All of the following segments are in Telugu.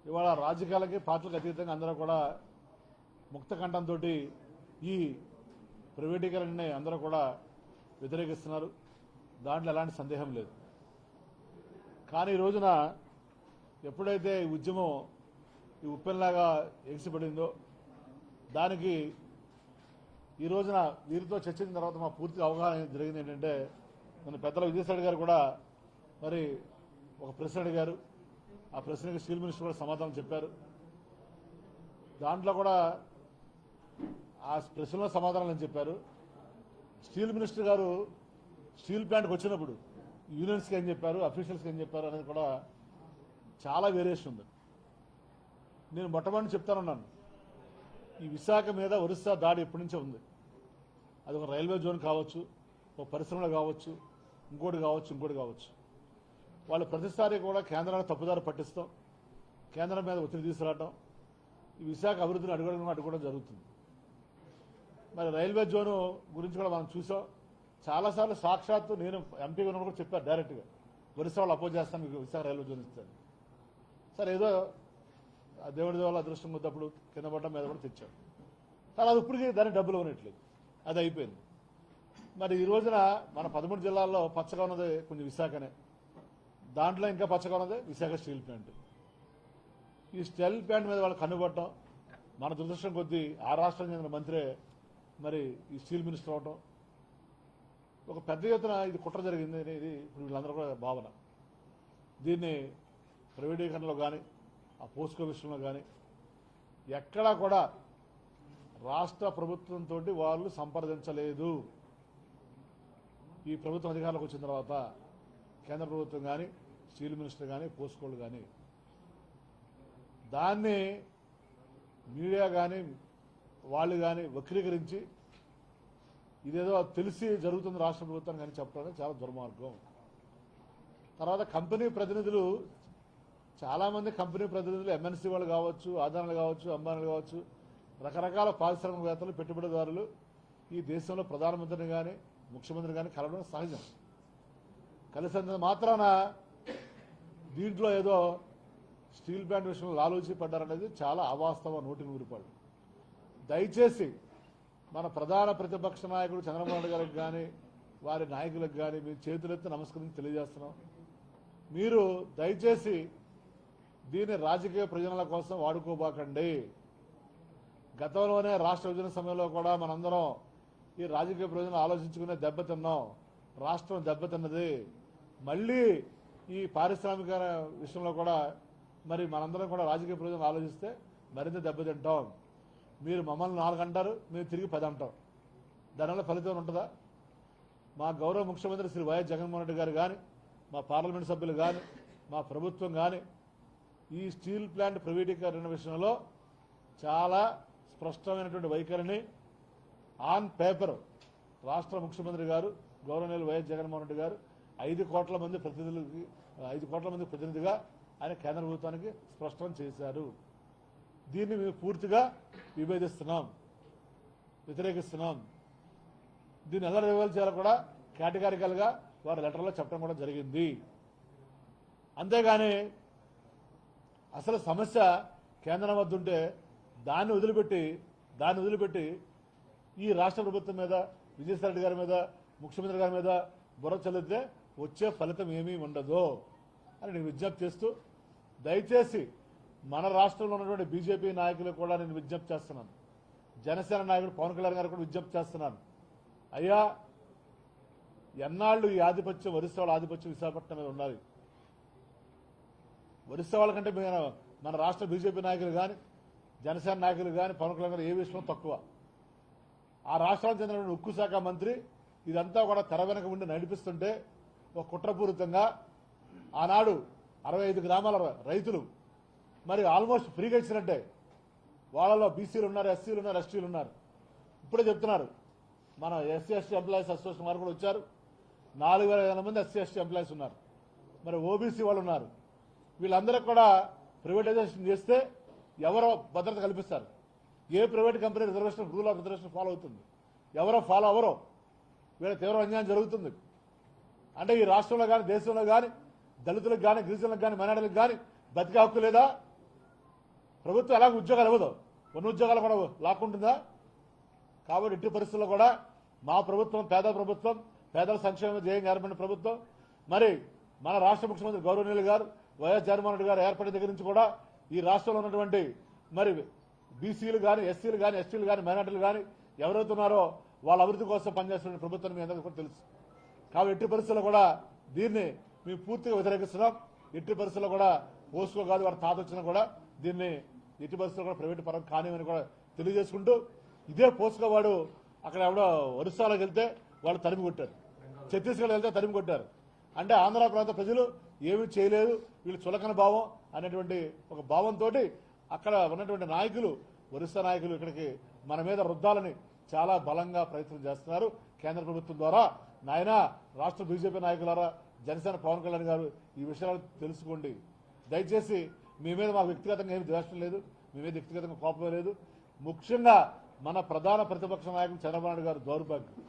ఇవాళ రాజకీయాలకి పార్టీలకు అతీతంగా అందరూ కూడా ముక్త కంఠంతో ఈ ప్రైవేటీకరణని అందరూ కూడా వ్యతిరేకిస్తున్నారు. దాంట్లో ఎలాంటి సందేహం లేదు. కానీ ఈ రోజున ఎప్పుడైతే ఈ ఉద్యమం ఈ ఉప్పెనలాగా ఎగిసిపడిందో దానికి ఈ రోజున వీరితో చర్చించిన తర్వాత మా పూర్తి అవగాహన జరిగింది ఏంటంటే, మన పెద్దల విజయసాయి గారు కూడా మరి ఒక ప్రశ్న అడిగారు. ఆ ప్రశ్నకి స్టీల్ మినిస్టర్ కూడా సమాధానం చెప్పారు. దాంట్లో కూడా ఆ ప్రశ్నలో సమాధానం అని చెప్పారు. స్టీల్ మినిస్టర్ గారు స్టీల్ ప్లాంట్కి వచ్చినప్పుడు యూనియన్స్కి ఏం చెప్పారు, అఫీషియల్స్కి ఏం చెప్పారు అనేది కూడా చాలా వేరియేషన్ ఉంది. నేను మొట్టమొదటి చెప్తానున్నాను, ఈ విశాఖ మీద ఒరిస్సా దాడి ఎప్పటి నుంచో ఉంది. అది ఒక రైల్వే జోన్ కావచ్చు, ఒక పరిశ్రమలు కావచ్చు, ఇంకోటి కావచ్చు. వాళ్ళు ప్రతిసారి కూడా కేంద్రాన్ని తప్పుదారి పట్టిస్తాం, కేంద్రం మీద ఒత్తిడి తీసుకురావడం, ఈ విశాఖ అభివృద్ధిని అడ్డుకోవడం జరుగుతుంది. మరి రైల్వే జోను గురించి కూడా మనం చూసాం. చాలాసార్లు సాక్షాత్తు నేను ఎంపీగా ఉన్నప్పుడు కూడా చెప్పారు డైరెక్ట్గా, ఒరిస్సా వాళ్ళు అపోజ్ చేస్తాను, మీకు విశాఖ రైల్వే జోన్ ఇస్తాను. సరే ఏదో దేవుడి దేవాల అదృష్టం కొద్దప్పుడు కింద పడ్డం మీద కూడా తెచ్చాడు. కానీ అది ఇప్పటికీ దానికి డబ్బులు ఇవ్వనట్లేదు, అది అయిపోయింది. మరి ఈ రోజున మన 13 జిల్లాల్లో పచ్చగా ఉన్నది కొంచెం విశాఖనే, దాంట్లో ఇంకా పచ్చగా ఉన్నది విశాఖ స్టీల్ ప్లాంట్. ఈ స్టీల్ ప్లాంట్ మీద వాళ్ళు కన్నుపడటం, మన దురదృష్టం కొద్దీ ఆ రాష్ట్రం చెందిన మంత్రే మరి ఈ స్టీల్ మినిస్టర్ అవటం, ఒక పెద్ద ఎత్తున ఇది కుట్ర జరిగింది అనేది ఇప్పుడు వీళ్ళందరూ కూడా భావన. దీన్ని ప్రైవేటీకరణలో కానీ ఆ పోస్కో విషయంలో కానీ ఎక్కడా కూడా రాష్ట్ర ప్రభుత్వంతో వాళ్ళు సంప్రదించలేదు. ఈ ప్రభుత్వం అధికారంలోకి వచ్చిన తర్వాత కేంద్ర ప్రభుత్వం కానీ స్టీల్ మినిస్టర్ కానీ పోస్కోలు కానీ దాన్ని మీడియా కానీ వాళ్ళు కానీ వక్రీకరించి ఇదేదో తెలిసి జరుగుతుంది రాష్ట్ర ప్రభుత్వం కానీ చెప్పడం చాలా దుర్మార్గం. తర్వాత కంపెనీ ప్రతినిధులు, చాలామంది కంపెనీ ప్రతినిధులు ఎంఎన్సీ వాళ్ళు కావచ్చు, ఆదానాలు కావచ్చు, అంబానీలు కావచ్చు, రకరకాల పారిశ్రామికవేత్తలు, పెట్టుబడిదారులు ఈ దేశంలో ప్రధానమంత్రిని కానీ ముఖ్యమంత్రిని కానీ కలవడం సహజం. కలిసినంత మాత్రాన దీంట్లో ఏదో స్టీల్ ప్లాంట్ విషయంలో లాలూచి పడ్డారనేది చాలా అవాస్తవం, 100% దయచేసి మన ప్రధాన ప్రతిపక్ష నాయకుడు చంద్రబాబు నాయుడు గారికి కానీ వారి నాయకులకు కానీ మీరు చేతులెత్తి నమస్కరించి తెలియజేస్తున్నాం. మీరు దయచేసి దీన్ని రాజకీయ ప్రయోజనాల కోసం వాడుకోబాకండి. గతంలోనే రాష్ట్ర విభజన సమయంలో కూడా మనందరం ఈ రాజకీయ ప్రయోజనాలు ఆలోచించుకునే దెబ్బతిన్నాం, రాష్ట్రం దెబ్బతిన్నది. మళ్ళీ ఈ పారిశ్రామిక విషయంలో కూడా మరి మనందరం కూడా రాజకీయ ప్రయోజనాలు ఆలోచిస్తే మరింత దెబ్బతింటాం. మీరు మమ్మల్ని 4 అంటారు, మీరు తిరిగి 10 అంటాం. దానివల్ల ఫలితం ఉంటుందా? మా గౌరవ ముఖ్యమంత్రి శ్రీ వైఎస్ జగన్మోహన్ రెడ్డి గారు కానీ, మా పార్లమెంట్ సభ్యులు కానీ, మా ప్రభుత్వం కానీ ఈ స్టీల్ ప్లాంట్ ప్రైవేటీకరణ విషయంలో చాలా స్పష్టమైనటువంటి వైఖరిని ఆన్ పేపర్ రాష్ట్ర ముఖ్యమంత్రి గారు గౌరవనీయులు వైఎస్ జగన్మోహన్ రెడ్డి గారు 5 కోట్ల మంది ప్రతినిధిగా ఆయన కేంద్ర ప్రభుత్వానికి స్పష్టం చేశారు. దీన్ని మేము పూర్తిగా విభేదిస్తున్నాం, వ్యతిరేకిస్తున్నాం. దీన్ని ఎలా రివైల్ చేయాలో కూడా కేటగారికల్గా వారి లెటర్లో చెప్పడం కూడా జరిగింది. అంతేగాని అసలు సమస్య కేంద్రం వద్ద ఉంటే దాన్ని వదిలిపెట్టి ఈ రాష్ట్ర ప్రభుత్వం మీద, విజయసాయి రెడ్డి గారి మీద, ముఖ్యమంత్రి గారి మీద బుర్ర చల్లితే వచ్చే ఫలితం ఏమీ ఉండదు అని నేను విజ్ఞప్తి చేస్తూ, దయచేసి మన రాష్ట్రంలో ఉన్నటువంటి బీజేపీ నాయకులకు కూడా నేను విజ్ఞప్తి చేస్తున్నాను, జనసేన నాయకుడు పవన్ కళ్యాణ్ గారు కూడా విజ్ఞప్తి చేస్తున్నాను. అయ్యా, ఎన్నాళ్ళు ఈ ఆధిపత్యం, ఒరిస్సా వాళ్ళ ఆధిపత్యం విశాఖపట్నం మీద ఉండాలి? ఒరిస్సా వాళ్ళ కంటే మన రాష్ట్ర బీజేపీ నాయకులు కానీ, జనసేన నాయకులు కానీ, పవన్ కళ్యాణ్ గారు ఏ విషయంలో తక్కువ? ఆ రాష్ట్రానికి చెందినటువంటి ఉక్కు శాఖ మంత్రి ఇదంతా కూడా తెర వెనక ఉండి నడిపిస్తుంటే ఒక కుట్రపూరితంగా ఆనాడు 65 గ్రామాల రైతులు మరి ఆల్మోస్ట్ ఫ్రీగా ఇచ్చినట్టే, వాళ్ళలో బీసీలు ఉన్నారు, ఎస్సీలు ఉన్నారు, ఎస్టీలు ఉన్నారు. ఇప్పుడే చెప్తున్నారు, మన ఎస్సీ ఎస్టీ ఎంప్లాయీస్ అసోసియేషన్ వారు కూడా వచ్చారు. 4,500 మంది ఎస్సీ ఎస్టీ ఎంప్లాయీస్ ఉన్నారు, మరి ఓబీసీ వాళ్ళు ఉన్నారు. వీళ్ళందరికీ కూడా ప్రైవేటైజేషన్ చేస్తే ఎవరో భద్రత కల్పిస్తారు? ఏ private company reservation, rule of reservation follow అవుతుంది? ఎవరో ఫాలో అవరో? వీళ్ళ తీవ్ర అన్యాయం జరుగుతుంది. అంటే ఈ రాష్ట్రంలో కానీ, దేశంలో కానీ దళితులకు కానీ, గిరిజనులకు కానీ, మైనారిటీలకు కానీ బతికే హక్కు లేదా? ప్రభుత్వం ఎలాగ ఉద్యోగాలు ఇవ్వదు, ఉన్న ఉద్యోగాలు కూడా లాక్కుంటుందా? కాబట్టి ఇట్టి పరిస్థితుల్లో కూడా మా ప్రభుత్వం పేద ప్రభుత్వం, పేదల సంక్షేమ ధ్యేయంగా ఏర్పడిన ప్రభుత్వం. మరి మన రాష్ట్ర ముఖ్యమంత్రి గౌరవనీయులు గారు వైఎస్ జగన్మోహన్ రెడ్డి గారు ఏర్పడిన దగ్గర నుంచి కూడా ఈ రాష్ట్రంలో ఉన్నటువంటి మరి బీసీలు కానీ, ఎస్సీలు కానీ, ఎస్టీలు కానీ, మైనార్టీలు కానీ ఎవరైతున్నారో వాళ్ళ అభివృద్ధి కోసం పనిచేస్తున్న ప్రభుత్వం మీ అందరికీ కూడా తెలుసు. కాబట్టి ఎట్టి పరిస్థితుల్లో కూడా దీన్ని మేము పూర్తిగా వ్యతిరేకిస్తున్నాం. ఎట్టి పరిస్థితుల్లో కూడా పోస్కో కాదు, వారి తాత వచ్చినా కూడా దీన్ని ఎట్టి పరిస్థితుల్లో కూడా ప్రైవేటు పరం కానివని కూడా తెలియజేసుకుంటూ, ఇదే పోస్కో వాడు అక్కడ ఎవడో ఒరిస్సాలోకి వెళ్తే వాళ్ళు తరిమి కొట్టారు, ఛత్తీస్గఢ్ వెళ్తే తరిమి కొట్టారు. అంటే ఆంధ్ర ప్రాంత ప్రజలు ఏమీ చేయలేదు, వీళ్ళు చులకన భావం అనేటువంటి ఒక భావంతో అక్కడ ఉన్నటువంటి నాయకులు, ఒరిస్సా నాయకులు ఇక్కడికి మన మీద రుద్దాలని చాలా బలంగా ప్రయత్నం చేస్తున్నారు. కేంద్ర ప్రభుత్వం ద్వారా నాయన రాష్ట్ర బీజేపీ నాయకులారా, జనసేన పవన్ కళ్యాణ్ గారు ఈ విషయాలు తెలుసుకోండి. దయచేసి మీ మీద మాకు వ్యక్తిగతంగా ఏమి ద్వేషం లేదు, మీ మీద వ్యక్తిగతంగా కోపం లేదు. ముఖ్యంగా మన ప్రధాన ప్రతిపక్ష నాయకులు చంద్రబాబు నాయుడు గారు దౌర్భాగ్యం.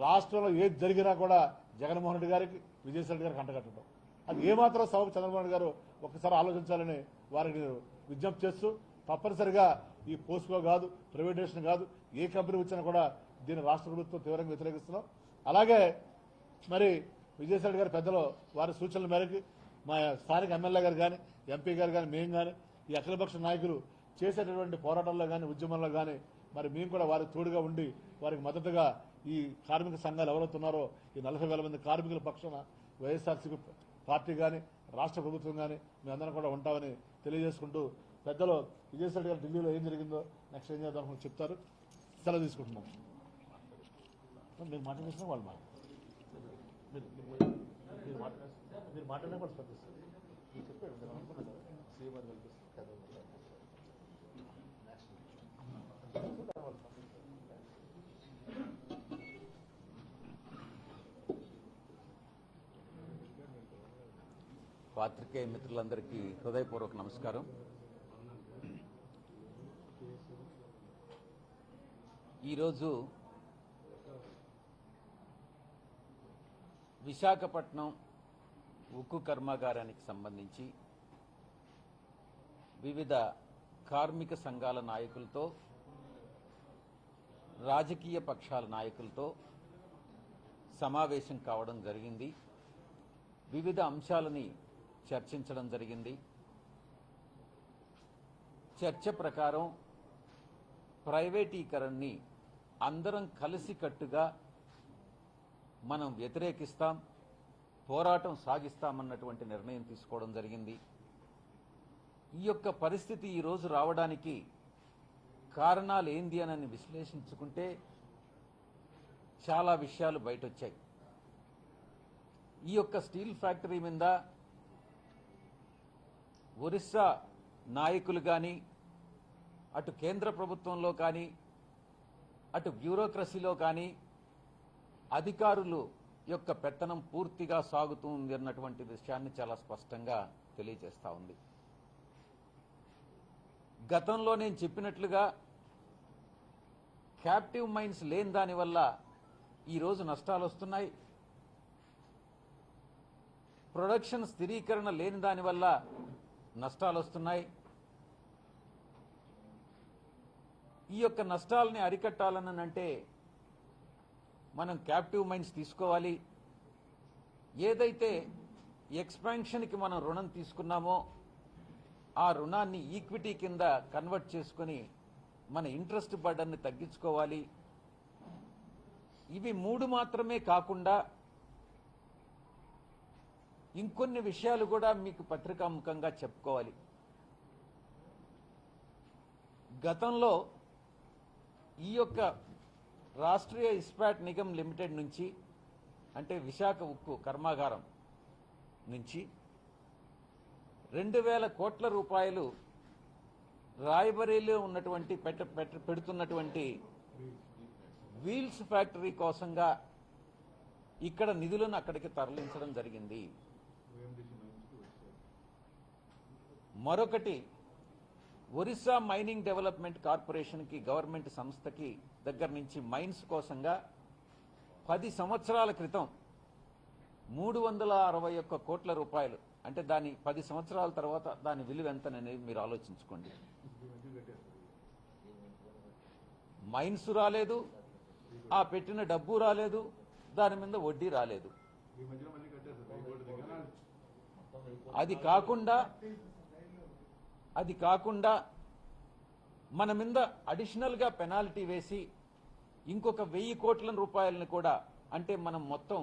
రాష్ట్రంలో ఏది జరిగినా కూడా జగన్మోహన్ రెడ్డి గారికి, విజయసాయి రెడ్డి గారికి అంటగట్టడం, అది ఏమాత్రం సబబు చంద్రబాబు నాయుడు గారు ఒక్కసారి ఆలోచించాలని వారికి విజ్ఞప్తి చేస్తూ, తప్పనిసరిగా ఈ పోస్కో కాదు, ప్రైవేటేషన్ కాదు, ఏ కంపెనీ వచ్చినా కూడా దీన్ని రాష్ట్ర ప్రభుత్వం తీవ్రంగా వ్యతిరేకిస్తున్నాం. అలాగే మరి విజయసాయి రెడ్డి గారి పెద్దలు వారి సూచనల మేరకు మా స్థానిక ఎమ్మెల్యే గారు కానీ, ఎంపీ గారు కానీ, మేము కానీ ఈ అఖిలపక్ష నాయకులు చేసేటటువంటి పోరాటాల్లో కానీ, ఉద్యమంలో కానీ మరి మేము కూడా వారికి తోడుగా ఉండి వారికి మద్దతుగా ఈ కార్మిక సంఘాలు ఎవరైతున్నారో ఈ 40,000 మంది కార్మికుల పక్షాన వైఎస్ఆర్సీపీ పార్టీ కానీ, రాష్ట్ర ప్రభుత్వం కానీ మేమందరం కూడా ఉంటామని తెలియజేసుకుంటూ, పెద్దలు విజయసాయి రెడ్డి గారు ఢిల్లీలో ఏం జరిగిందో నెక్స్ట్ ఏం చేద్దాం చెప్తారు. సెలవు తీసుకుంటున్నాం. మీరు మాట్లాడేసిన వాళ్ళు మీరు మాట్లాడినా కూడా స్పందిస్తారు. మీరు చెప్పారు సీఎం పాత్రికేయ మిత్రులందరికీ హృదయపూర్వక నమస్కారం. ఈరోజు విశాఖపట్నం ఉక్కు కర్మాగారానికి సంబంధించి వివిధ కార్మిక సంఘాల నాయకులతో, రాజకీయ పక్షాల నాయకులతో సమావేశం కావడం జరిగింది. వివిధ అంశాలని చర్చించడం జరిగింది. చర్చ ప్రకారం ప్రైవేటీకరణని అందరం కలిసికట్టుగా మనం వ్యతిరేకిస్తాం, పోరాటం సాగిస్తామన్నటువంటి నిర్ణయం తీసుకోవడం జరిగింది. ఈ యొక్క పరిస్థితి ఈరోజు రావడానికి కారణాలు ఏంది అని విశ్లేషించుకుంటే చాలా విషయాలు బయటొచ్చాయి. ఈ యొక్క స్టీల్ ఫ్యాక్టరీ మీద ఒరిస్సా నాయకులు కానీ, అటు కేంద్ర ప్రభుత్వంలో కానీ, అటు బ్యూరోక్రసీలో కానీ అధికారులు యొక్క పెత్తనం పూర్తిగా సాగుతుంది అన్నటువంటి విషయాన్ని చాలా స్పష్టంగా తెలియజేస్తా ఉంది. గతంలో నేను చెప్పినట్లుగా క్యాప్టివ్ మైన్స్ లేని దానివల్ల ఈరోజు నష్టాలు వస్తున్నాయి. ప్రొడక్షన్ స్థిరీకరణ లేని దానివల్ల నష్టాలు వస్తున్నాయి. ఈ యొక్క నష్టాలని అరికట్టాలని అంటే మనం క్యాప్టివ్ మైన్స్ తీసుకోవాలి. ఏదైతే ఎక్స్పాన్షన్కి మనం రుణం తీసుకున్నామో ఆ రుణాన్ని ఈక్విటీ కింద కన్వర్ట్ చేసుకొని మన ఇంట్రెస్ట్ బర్డన్ని తగ్గించుకోవాలి. ఇవి 3 మాత్రమే కాకుండా ఇంకొన్ని విషయాలు కూడా మీకు పత్రికాముఖంగా చెప్పుకోవాలి. గతంలో ఈ యొక్క రాష్ట్రీయ ఇస్పాట్ నిగమ్ లిమిటెడ్ నుంచి, అంటే విశాఖ ఉక్కు కర్మాగారం నుంచి 2,000 కోట్ల రూపాయలు రాయ్బరేలీలో ఉన్నటువంటి పెడుతున్నటువంటి వీల్స్ ఫ్యాక్టరీ కోసంగా ఇక్కడ నిధులను అక్కడికి తరలించడం జరిగింది. మరొకటి ఒరిస్సా మైనింగ్ డెవలప్మెంట్ కార్పొరేషన్కి, గవర్నమెంట్ సంస్థకి దగ్గర నుంచి మైన్స్ కోసంగా 10 సంవత్సరాల క్రితం 361 కోట్ల రూపాయలు అంటే దాని 10 సంవత్సరాల తర్వాత దాని విలువ ఎంతననేది మీరు ఆలోచించుకోండి. మైన్స్ రాలేదు, ఆ పెట్టిన డబ్బు రాలేదు, దాని మీద వడ్డీ రాలేదు. అది కాకుండా మన మీద అడిషనల్గా పెనాల్టీ వేసి ఇంకొక 1000 కోట్ల రూపాయలను కూడా, అంటే మనం మొత్తం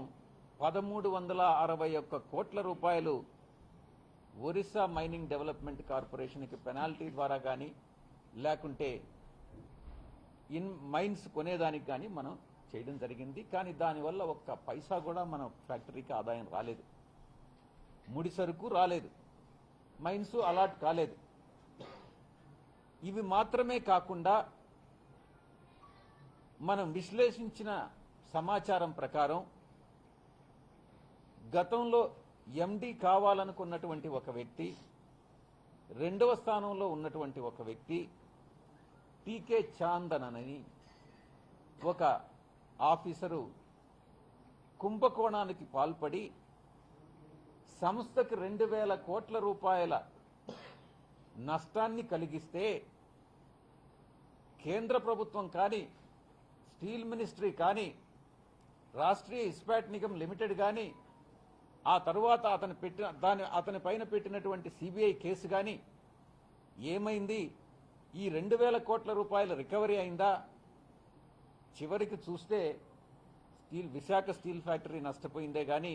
1361 కోట్ల రూపాయలు ఒరిస్సా మైనింగ్ డెవలప్మెంట్ కార్పొరేషన్కి పెనాల్టీ ద్వారా కానీ లేకుంటే మైన్స్ కొనేదానికి కానీ మనం చేయడం జరిగింది. కానీ దానివల్ల ఒక్క పైసా కూడా మన ఫ్యాక్టరీకి ఆదాయం రాలేదు, ముడి సరుకు రాలేదు, మైన్స్ అలాట్ కాలేదు. ఇవి మాత్రమే కాకుండా మనం విశ్లేషించిన సమాచారం ప్రకారం గతంలో ఎండి కావాలనుకున్నటువంటి ఒక వ్యక్తి, 2వ స్థానంలో ఉన్నటువంటి ఒక వ్యక్తి టీకే చాందన్ అని ఒక ఆఫీసరు కుంభకోణానికి పాల్పడి సంస్థకు 2000 కోట్ల రూపాయల నష్టాన్ని కలిగిస్తే కేంద్ర ప్రభుత్వం కానీ, స్టీల్ మినిస్ట్రీ కానీ, రాష్ట్రీయ ఇస్పాట్ నిగమ్ లిమిటెడ్ కానీ, ఆ తరువాత అతని పైన పెట్టినటువంటి సిబిఐ కేసు కానీ ఏమైంది? ఈ 2000 కోట్ల రూపాయల రికవరీ అయిందా? చివరికి చూస్తే విశాఖ స్టీల్ ఫ్యాక్టరీ నష్టపోయిందే కానీ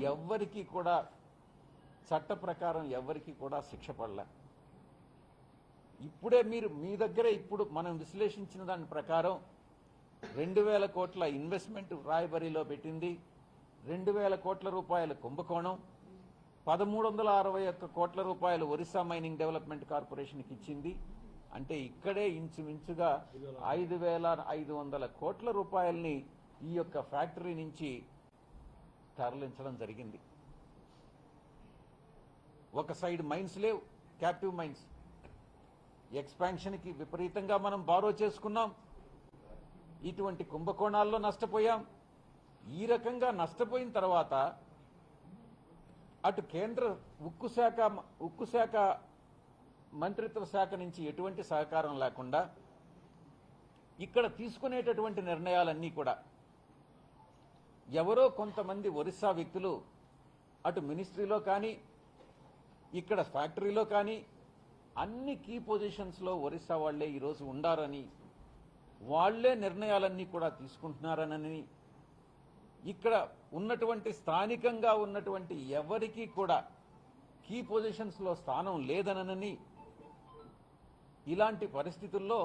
ఎవ్వరికీ కూడా చట్ట ప్రకారం ఎవ్వరికీ కూడా శిక్ష పడలే. ఇప్పుడే మీ దగ్గర ఇప్పుడు మనం విశ్లేషించిన దాని ప్రకారం 2000 కోట్ల ఇన్వెస్ట్మెంట్ రాయబరీలో పెట్టింది, 2000 కోట్ల రూపాయల కుంభకోణం, 1361 కోట్ల రూపాయలు ఒరిస్సా మైనింగ్ డెవలప్మెంట్ కార్పొరేషన్కి ఇచ్చింది. అంటే ఇక్కడే ఇంచుమించుగా 5500 కోట్ల రూపాయల్ని ఈ యొక్క ఫ్యాక్టరీ నుంచి తరలించడం జరిగింది. ఒక సైడ్ మైన్స్ లేవు, క్యాప్టివ్ మైన్స్, ఎక్స్పాన్షన్కి విపరీతంగా మనం బారో చేసుకున్నాం, ఇటువంటి కుంభకోణాల్లో నష్టపోయాం. ఈ రకంగా నష్టపోయిన తర్వాత అటు కేంద్ర ఉక్కు శాఖ మంత్రిత్వ శాఖ నుంచి ఎటువంటి సహకారం లేకుండా ఇక్కడ తీసుకునేటటువంటి నిర్ణయాలన్నీ కూడా ఎవరో కొంతమంది ఒరిస్సా వ్యక్తులు అటు మినిస్ట్రీలో కానీ ఇక్కడ ఫ్యాక్టరీలో కానీ అన్ని కీ పొజిషన్స్లో ఒరిస్సా వాళ్లే ఈరోజు ఉండారని, వాళ్లే నిర్ణయాలన్నీ కూడా తీసుకుంటున్నారనని, ఇక్కడ ఉన్నటువంటి స్థానికంగా ఉన్నటువంటి ఎవరికీ కూడా కీ పొజిషన్స్లో స్థానం లేదనని, ఇలాంటి పరిస్థితుల్లో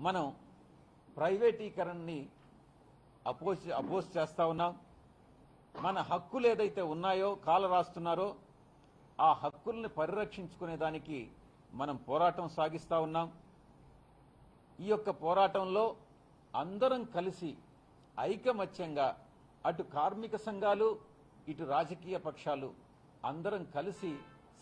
మనం ప్రైవేటీకరణని అపోజ్ చేస్తా ఉన్నాం. మన హక్కులు ఏదైతే ఉన్నాయో కాల రాస్తున్నారో ఆ హక్కుల్ని పరిరక్షించుకునే దానికి మనం పోరాటం సాగిస్తా ఉన్నాం. ఈ యొక్క పోరాటంలో అందరం కలిసి ఐకమత్యంగా అటు కార్మిక సంఘాలు ఇటు రాజకీయ పక్షాలు అందరం కలిసి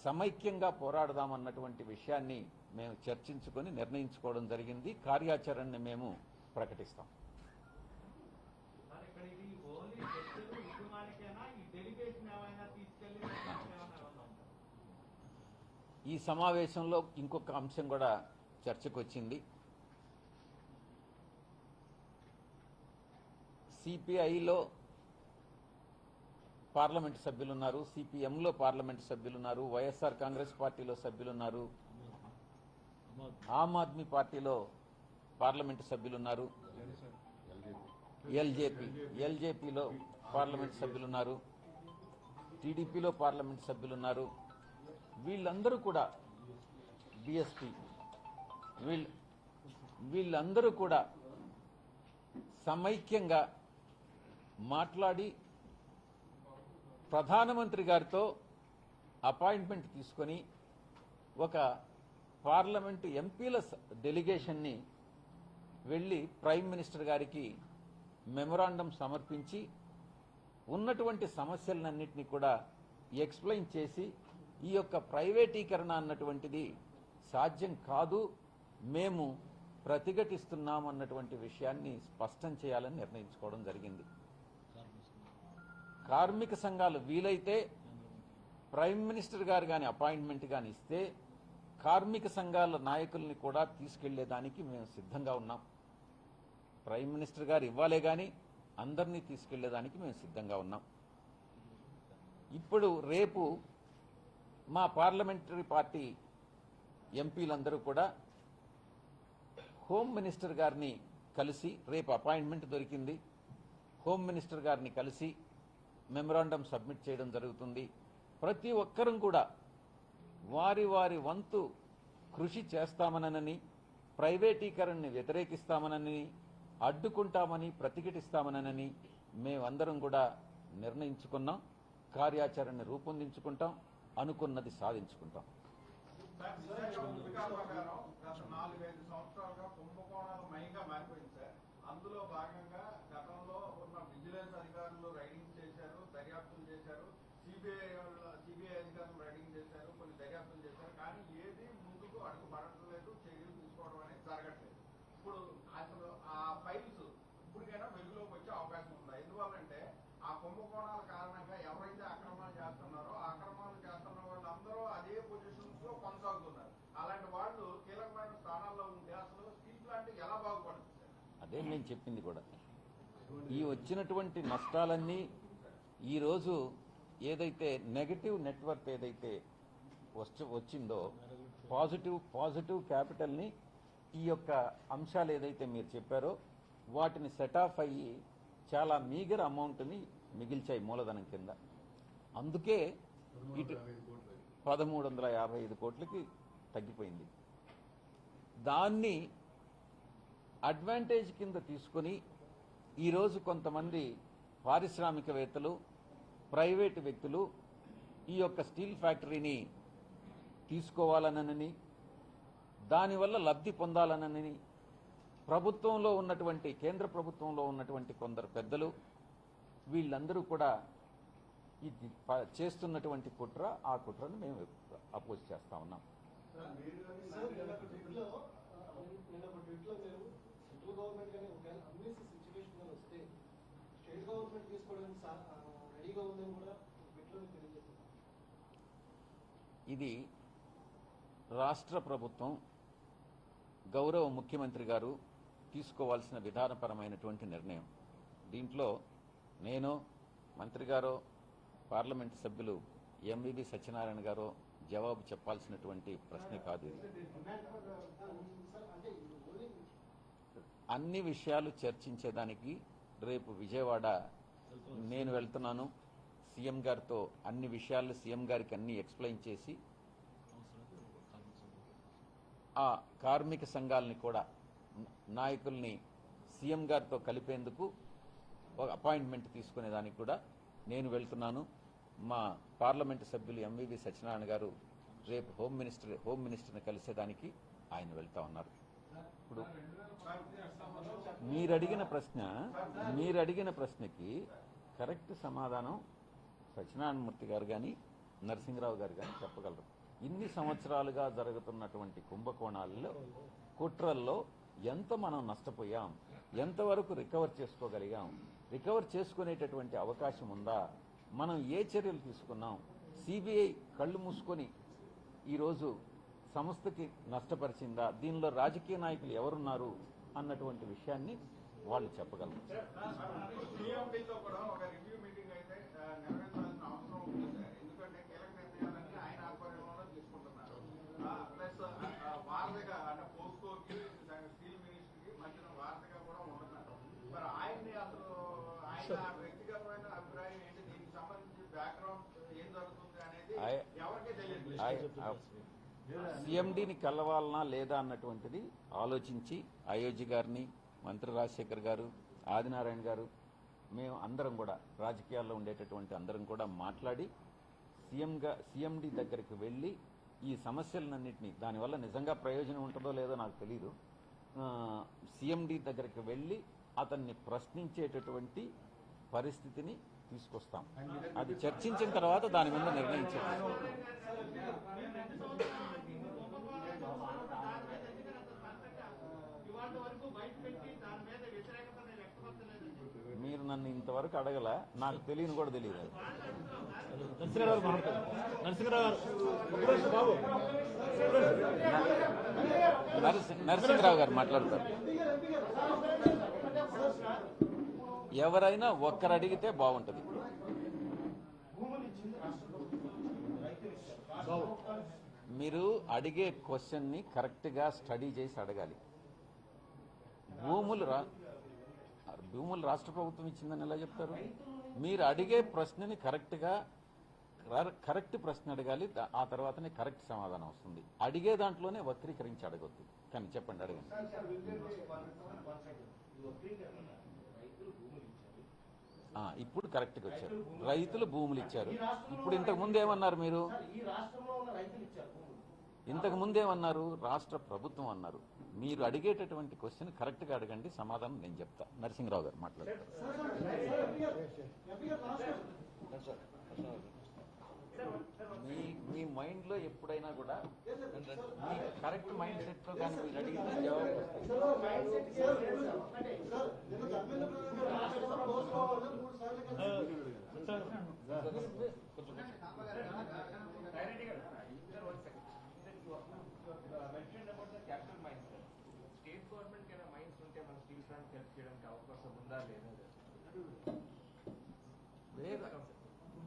సమైక్యంగా పోరాడదామన్నటువంటి విషయాన్ని మేము చర్చించుకొని నిర్ణయించుకోవడం జరిగింది. కార్యాచరణని మేము ప్రకటిస్తాం. ఈ సమావేశంలో ఇంకొక అంశం కూడా చర్చకు వచ్చింది. సిపిఐలో పార్లమెంటు సభ్యులున్నారు, సిపిఎంలో పార్లమెంటు సభ్యులున్నారు, వైఎస్ఆర్ కాంగ్రెస్ పార్టీలో సభ్యులున్నారు, ఆమ్ ఆద్మీ పార్టీలో పార్లమెంటు సభ్యులున్నారు, ఎల్జేపీలో పార్లమెంటు సభ్యులున్నారు, టీడీపీలో పార్లమెంటు సభ్యులున్నారు. వీళ్ళందరూ కూడా బీఎస్పీ వీళ్ళందరూ కూడా సమైక్యంగా మాట్లాడి ప్రధానమంత్రి గారితో అపాయింట్మెంట్ తీసుకొని ఒక పార్లమెంటు ఎంపీల డెలిగేషన్ని వెళ్ళి ప్రైమ్ మినిస్టర్ గారికి మెమొరాండం సమర్పించి ఉన్నటువంటి సమస్యలన్నింటినీ కూడా ఎక్స్ప్లెయిన్ చేసి ఈ యొక్క ప్రైవేటీకరణ అన్నటువంటిది సాధ్యం కాదు, మేము ప్రతిఘటిస్తున్నాం అన్నటువంటి విషయాన్ని స్పష్టం చేయాలని నిర్ణయించుకోవడం జరిగింది. కార్మిక సంఘాలు వీలైతే ప్రైమ్ మినిస్టర్ గారు కానీ అపాయింట్మెంట్ కానీ ఇస్తే కార్మిక సంఘాల నాయకుల్ని కూడా తీసుకెళ్లేదానికి మేము సిద్ధంగా ఉన్నాం. ప్రైమ్ మినిస్టర్ గారు ఇవ్వాలే కానీ అందరినీ తీసుకెళ్లేదానికి మేము సిద్ధంగా ఉన్నాం. ఇప్పుడు రేపు మా పార్లమెంటరీ పార్టీ ఎంపీలందరూ కూడా హోమ్ మినిస్టర్ గారిని కలిసి, రేపు అపాయింట్మెంట్ దొరికింది, హోమ్ మినిస్టర్ గారిని కలిసి మెమరాండం సబ్మిట్ చేయడం జరుగుతుంది. ప్రతి ఒక్కరం కూడా వారి వారి వంతు కృషి చేస్తామనని, ప్రైవేటీకరణని వ్యతిరేకిస్తామనని, అడ్డుకుంటామని, ప్రతిఘటిస్తామనని మేమందరం కూడా నిర్ణయించుకున్నాం. కార్యాచరణని రూపొందించుకుంటాం, అనుకున్నది సాధించుకుంటాం. గత 4-5 సంవత్సరాలుగా కుంభకోణాలు మయంగా మారిపోయింది సార్. అందులో భాగంగా గతంలో ఉన్న విజిలెన్స్ అధికారులు రైడింగ్ చేశారు, దర్యాప్తులు చేశారు, సిబిఐ అధికారులు రైడింగ్ చేశారు, కొన్ని దర్యాప్తులు చేశారు. కానీ ఏది ముందుకు అడుగు పడట్లేదు, చర్యలు తీసుకోవడం అనేది జరగట్లేదు. ఇప్పుడు అసలు ఆ ఫైల్స్ ఇప్పటికైనా వెలుగులోకి వచ్చే అవకాశం ఉందా? ఎందువల్లంటే ఆ కుంభకోణాల కారణంగా ఎవరైతే అక్రమాలు చేస్తున్నారో ఆ అక్రమాలు చేస్తున్న వాళ్ళందరూ అదే పొజిషన్స్ లో కొనసాగుతున్నారు. అలాంటి వాళ్ళు కీలకమైన స్థానాల్లో ఉంటే అసలు స్టీల్ ప్లాంట్ ఎలా బాగుపడుతుంది సార్? అదే నేను చెప్పింది కూడా. ఈ వచ్చినటువంటి నష్టాలన్నీ ఈరోజు ఏదైతే నెగటివ్ నెట్వర్క్ ఏదైతే వచ్చిందో, పాజిటివ్ క్యాపిటల్ని ఈ యొక్క అంశాలు ఏదైతే మీరు చెప్పారో వాటిని సెట్ ఆఫ్ అయ్యి చాలా మీగర్ అమౌంట్ని మిగిల్చాయి మూలధనం కింద. అందుకే ఇటు 1355 కోట్లకి తగ్గిపోయింది. దాన్ని అడ్వాంటేజ్ కింద తీసుకుని ఈరోజు కొంతమంది పారిశ్రామికవేత్తలు, ప్రైవేటు వ్యక్తులు ఈ యొక్క స్టీల్ ఫ్యాక్టరీని తీసుకోవాలనని, దానివల్ల లబ్ధి పొందాలనని ప్రభుత్వంలో ఉన్నటువంటి, కేంద్ర ప్రభుత్వంలో ఉన్నటువంటి కొందరు పెద్దలు వీళ్ళందరూ కూడా ఇది చేస్తున్నటువంటి కుట్ర, ఆ కుట్రను మేము అపోజ్ చేస్తా ఉన్నాం. ఇది రాష్ట్ర ప్రభుత్వం, గౌరవ ముఖ్యమంత్రి గారు తీసుకోవాల్సిన విధానపరమైనటువంటి నిర్ణయం. దీంట్లో నేను, మంత్రి గారో, పార్లమెంటు సభ్యులు ఎంవివి సత్యనారాయణ గారో జవాబు చెప్పాల్సినటువంటి ప్రశ్న కాదు ఇది. అన్ని విషయాలు చర్చించేదానికి రేపు విజయవాడ నేను వెళ్తున్నాను. సీఎం గారితో అన్ని విషయాలు, సీఎం గారికి అన్ని ఎక్స్ప్లెయిన్ చేసి ఆ కార్మిక సంఘాలని కూడా నాయకుల్ని సీఎం గారితో కలిపేందుకు ఒక అపాయింట్మెంట్ తీసుకునేదానికి కూడా నేను వెళ్తున్నాను. మా పార్లమెంటు సభ్యులు ఎంవివి సత్యనారాయణ గారు రేపు హోమ్ మినిస్టర్ని కలిసేదానికి ఆయన వెళ్తా ఉన్నారు. ఇప్పుడు మీరడిగిన ప్రశ్నకి కరెక్ట్ సమాధానం సత్యనారాయణమూర్తి గారు కానీ నరసింహరావు గారు కానీ చెప్పగలరు. ఇన్ని సంవత్సరాలుగా జరుగుతున్నటువంటి కుంభకోణాలలో, కుట్రల్లో ఎంత మనం నష్టపోయాం, ఎంతవరకు రికవర్ చేసుకోగలిగాం, రికవర్ చేసుకునేటటువంటి అవకాశం ఉందా, మనం ఏ చర్యలు తీసుకున్నాం, సిబిఐ కళ్ళు మూసుకొని ఈరోజు సంస్థకి నష్టపరిచిందా, దీనిలో రాజకీయ నాయకులు ఎవరున్నారు అన్నటువంటి విషయాన్ని వాళ్ళు చెప్పగలరు. సిఎండితో కూడా ఒక రివ్యూ మీటింగ్ అయితే నిర్వహించాల్సిన అవసరం ఉంది సార్. ఎందుకంటే కీలక నిర్ణయాలన్నీ ఆయన ఆధ్వర్యంలో తీసుకుంటున్నారు. ప్లస్ వారధిగా అంటే పోస్కోకి, స్టీల్ మినిస్ట్రీకి మధ్యన వారధిగా కూడా ఉంటున్నారు. మరి ఆయన్ని అసలు ఆయన వ్యక్తిగతమైన అభిప్రాయం ఏంటి, దీనికి సంబంధించి బ్యాక్గ్రౌండ్ ఏం జరుగుతుంది అనేది ఎవరికీ తెలియదు. సిఎండిని కలవాలనా లేదా అన్నటువంటిది ఆలోచించి అయోధ్య గారిని, మంత్రి రాజశేఖర్ గారు, ఆదినారాయణ గారు, మేము అందరం కూడా రాజకీయాల్లో ఉండేటటువంటి అందరం కూడా మాట్లాడి సీఎండి దగ్గరికి వెళ్ళి ఈ సమస్యలన్నింటినీ, దానివల్ల నిజంగా ప్రయోజనం ఉంటుందో లేదో నాకు తెలియదు, సీఎండి దగ్గరికి వెళ్ళి అతన్ని ప్రశ్నించేటటువంటి పరిస్థితిని తీసుకొస్తాం. అది చర్చించిన తర్వాత దాని మీద నిర్ణయించాం. మీరు నన్ను ఇంతవరకు అడగల, నాకు తెలియని కూడా తెలియదు. నరసింహరావు గారు మాట్లాడతారు. నరసింహరావు గారు ఒక్క నిమిషం బాబు. నరసింహరావు గారు మాట్లాడతారు. ఎవరైనా ఒక్కరు అడిగితే బాగుంటుంది. మీరు అడిగే క్వశ్చన్ని కరెక్ట్గా స్టడీ చేసి అడగాలి. భూములు రాష్ట్ర ప్రభుత్వం ఇచ్చిందని ఎలా చెప్తారు? మీరు అడిగే ప్రశ్నని కరెక్ట్ ప్రశ్న అడగాలి. ఆ తర్వాతనే కరెక్ట్ సమాధానం వస్తుంది. అడిగే దాంట్లోనే వక్రీకరించి అడగొద్దు. కానీ చెప్పండి, అడగండి. ఇప్పుడు కరెక్ట్గా వచ్చారు. రైతులు భూములు ఇచ్చారు. ఇప్పుడు ఇంతకు ముందు ఏమన్నారు మీరు? ఇంతకు ముందేమన్నారు? రాష్ట్ర ప్రభుత్వం అన్నారు. మీరు అడిగేటటువంటి క్వశ్చన్ కరెక్ట్గా అడగండి, సమాధానం నేను చెప్తా. నరసింహరావు గారు మాట్లాడతారు. మీ మైండ్లో ఎప్పుడైనా కూడా మీ కరెక్ట్ మైండ్ సెట్తో కానీ మీరు అడిగితే జవాబు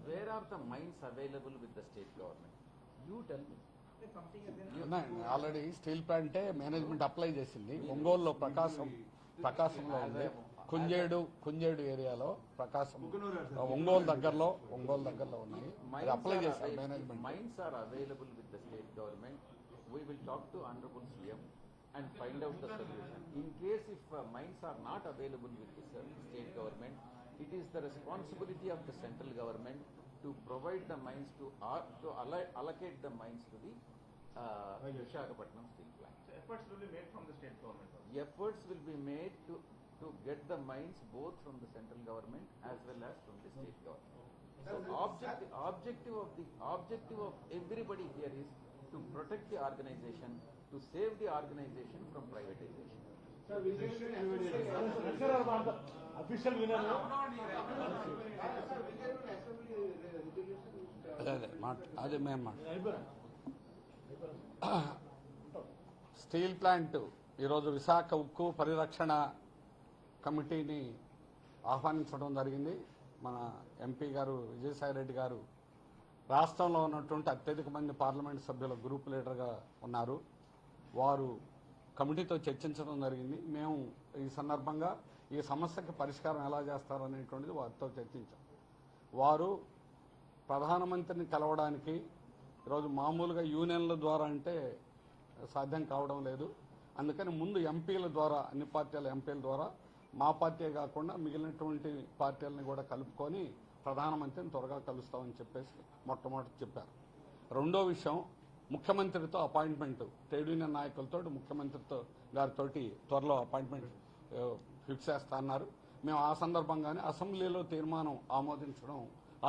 Where are the mines available with the state government? You tell me. Already steel ప్లాంటే మేనేజ్మెంట్ అప్లై చేసింది. ఒంగోలులో ప్రకాశంలో ఉంది. కుంజేడు ఏరియాలో ప్రకాశం, ఒంగోలు దగ్గరలో ఉన్నాయి. అప్లై చేశారు management. Mines are available with the state government. We will talk to Honorable CM and find out the solution. In case if mines are not available with the state government, it is the responsibility of the central government to provide the mines to allocate the mines to the Visakhapatnam steel plant. So efforts will be made from the state government also. Efforts will be made to get the mines both from the central government as well as from the state government. So objective of everybody here is to protect the organization, to save the organization from privatization. Official వినర్ అదే మేము స్టీల్ ప్లాంట్ ఈరోజు విశాఖ ఉక్కు పరిరక్షణ కమిటీని ఆహ్వానించడం జరిగింది. మన ఎంపీ గారు విజయసాయిరెడ్డి గారు రాష్ట్రంలో ఉన్నటువంటి అత్యధిక మంది పార్లమెంట్ సభ్యుల గ్రూప్ లీడర్గా ఉన్నారు. వారు కమిటీతో చర్చించడం జరిగింది. మేము ఈ సందర్భంగా ఈ సమస్యకి పరిష్కారం ఎలా చేస్తారు అనేటువంటిది వారితో చర్చించాం. వారు ప్రధానమంత్రిని కలవడానికి ఈరోజు మామూలుగా యూనియన్ల ద్వారా అంటే సాధ్యం కావడం లేదు. అందుకని ముందు ఎంపీల ద్వారా, అన్ని పార్టీల ఎంపీల ద్వారా, మా పార్టీ కాకుండా మిగిలినటువంటి పార్టీలని కూడా కలుపుకొని ప్రధానమంత్రిని త్వరగా కలుస్తామని చెప్పేసి మొట్టమొదటి చెప్పారు. రెండో విషయం, ముఖ్యమంత్రితో అపాయింట్మెంట్, ట్రేడ్ యూనియన్ నాయకులతో ముఖ్యమంత్రితో గారితో త్వరలో అపాయింట్మెంట్ ఫిక్స్ చేస్తా అన్నారు. మేము ఆ సందర్భంగానే అసెంబ్లీలో తీర్మానం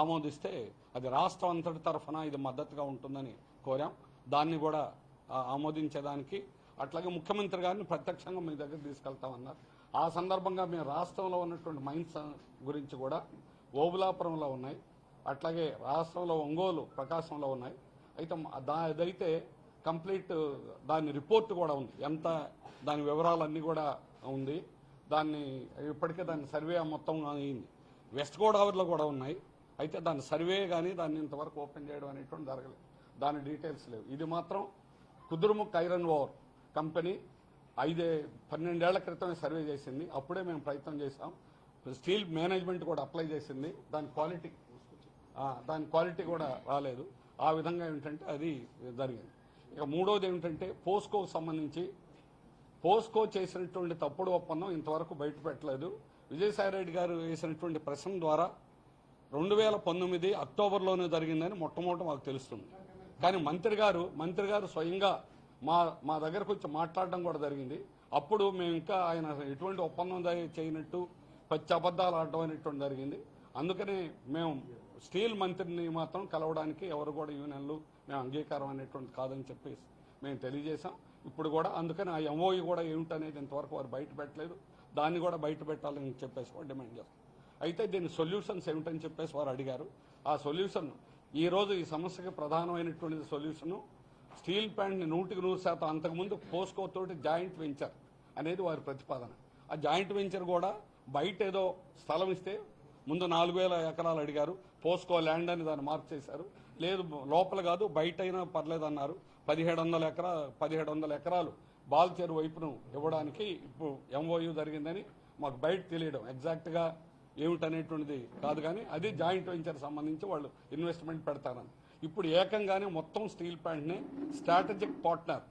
ఆమోదిస్తే అది రాష్ట్రం అంతటి తరఫున ఇది మద్దతుగా ఉంటుందని కోరాం. దాన్ని కూడా ఆమోదించేదానికి, అట్లాగే ముఖ్యమంత్రి గారిని ప్రత్యక్షంగా మీ దగ్గర తీసుకెళ్తామన్నారు. ఆ సందర్భంగా మేము రాష్ట్రంలో ఉన్నటువంటి మైన్స్ గురించి కూడా ఓబులాపురంలో ఉన్నాయి, అట్లాగే రాష్ట్రంలో ఒంగోలు, ప్రకాశంలో ఉన్నాయి. అయితే అదైతే కంప్లీట్ దాని రిపోర్ట్ కూడా ఉంది, ఎంత దాని వివరాలన్నీ కూడా ఉంది. దాన్ని ఇప్పటికే దాని సర్వే మొత్తం అయింది. వెస్ట్ గోదావరిలో కూడా ఉన్నాయి. అయితే దాని సర్వే కానీ దాన్ని ఇంతవరకు ఓపెన్ చేయడం అనేటువంటి జరగలేదు, దాని డీటెయిల్స్ లేవు. ఇది మాత్రం కుదురుముక్ ఐరన్ ఓర్ కంపెనీ 12 ఏళ్ల క్రితమే సర్వే చేసింది. అప్పుడే మేము ప్రయత్నం చేశాం. స్టీల్ మేనేజ్మెంట్ కూడా అప్లై చేసింది. దాని క్వాలిటీ కూడా రాలేదు. ఆ విధంగా ఏమిటంటే అది జరిగింది. ఇక మూడోది ఏమిటంటే పోస్కోకు సంబంధించి పోస్కో చేసినటువంటి తప్పుడు ఒప్పందం ఇంతవరకు బయట పెట్టలేదు. విజయసాయిరెడ్డి గారు వేసినటువంటి ప్రశ్న ద్వారా 2019 అక్టోబర్లోనే జరిగిందని మొట్టమొదటి మాకు తెలుస్తుంది. కానీ మంత్రి గారు స్వయంగా మా దగ్గరకు వచ్చి మాట్లాడడం కూడా జరిగింది. అప్పుడు మేము ఇంకా ఆయన ఎటువంటి ఒప్పందం చేయనట్టు పచ్చి అబద్దాలు ఆడడం అనేటువంటి జరిగింది. అందుకని మేము స్టీల్ మంత్రిని మాత్రం కలవడానికి ఎవరు కూడా యూనియన్లు మేము అంగీకారం అనేటువంటి కాదని చెప్పేసి మేము తెలియజేశాం. ఇప్పుడు కూడా అందుకని ఆ ఎంఓఈ కూడా ఏమిటనేది ఇంతవరకు వారు బయట పెట్టలేదు. దాన్ని కూడా బయట పెట్టాలని చెప్పేసి డిమాండ్ చేస్తాం. అయితే దీని సొల్యూషన్స్ ఏమిటని చెప్పేసి వారు అడిగారు. ఆ సొల్యూషన్ ఈరోజు ఈ సమస్యకి ప్రధానమైనటువంటి సొల్యూషను స్టీల్ ప్లాంట్ని 100% అంతకుముందు పోస్కో తోటి జాయింట్ వెంచర్ అనేది వారి ప్రతిపాదన. ఆ జాయింట్ వెంచర్ కూడా బయట ఏదో స్థలం ఇస్తే ముందు 4,000 ఎకరాలు అడిగారు, పోస్కో ల్యాండ్ అని దాన్ని మార్క్ చేశారు. లేదు లోపల కాదు బయట అయినా పర్లేదన్నారు. 1700 ఎకరాలు బాల్చేరు వైపును ఇవ్వడానికి ఇప్పుడు ఎంఓయూ జరిగిందని మాకు బయట తెలియడం. ఎగ్జాక్ట్గా ఏమిటనేటువంటిది కాదు, కానీ అది జాయింట్ వెంచర్ సంబంధించి వాళ్ళు ఇన్వెస్ట్మెంట్ పెడతారని. ఇప్పుడు ఏకంగానే మొత్తం స్టీల్ ప్లాంట్ని స్ట్రాటజిక్ పార్ట్నర్,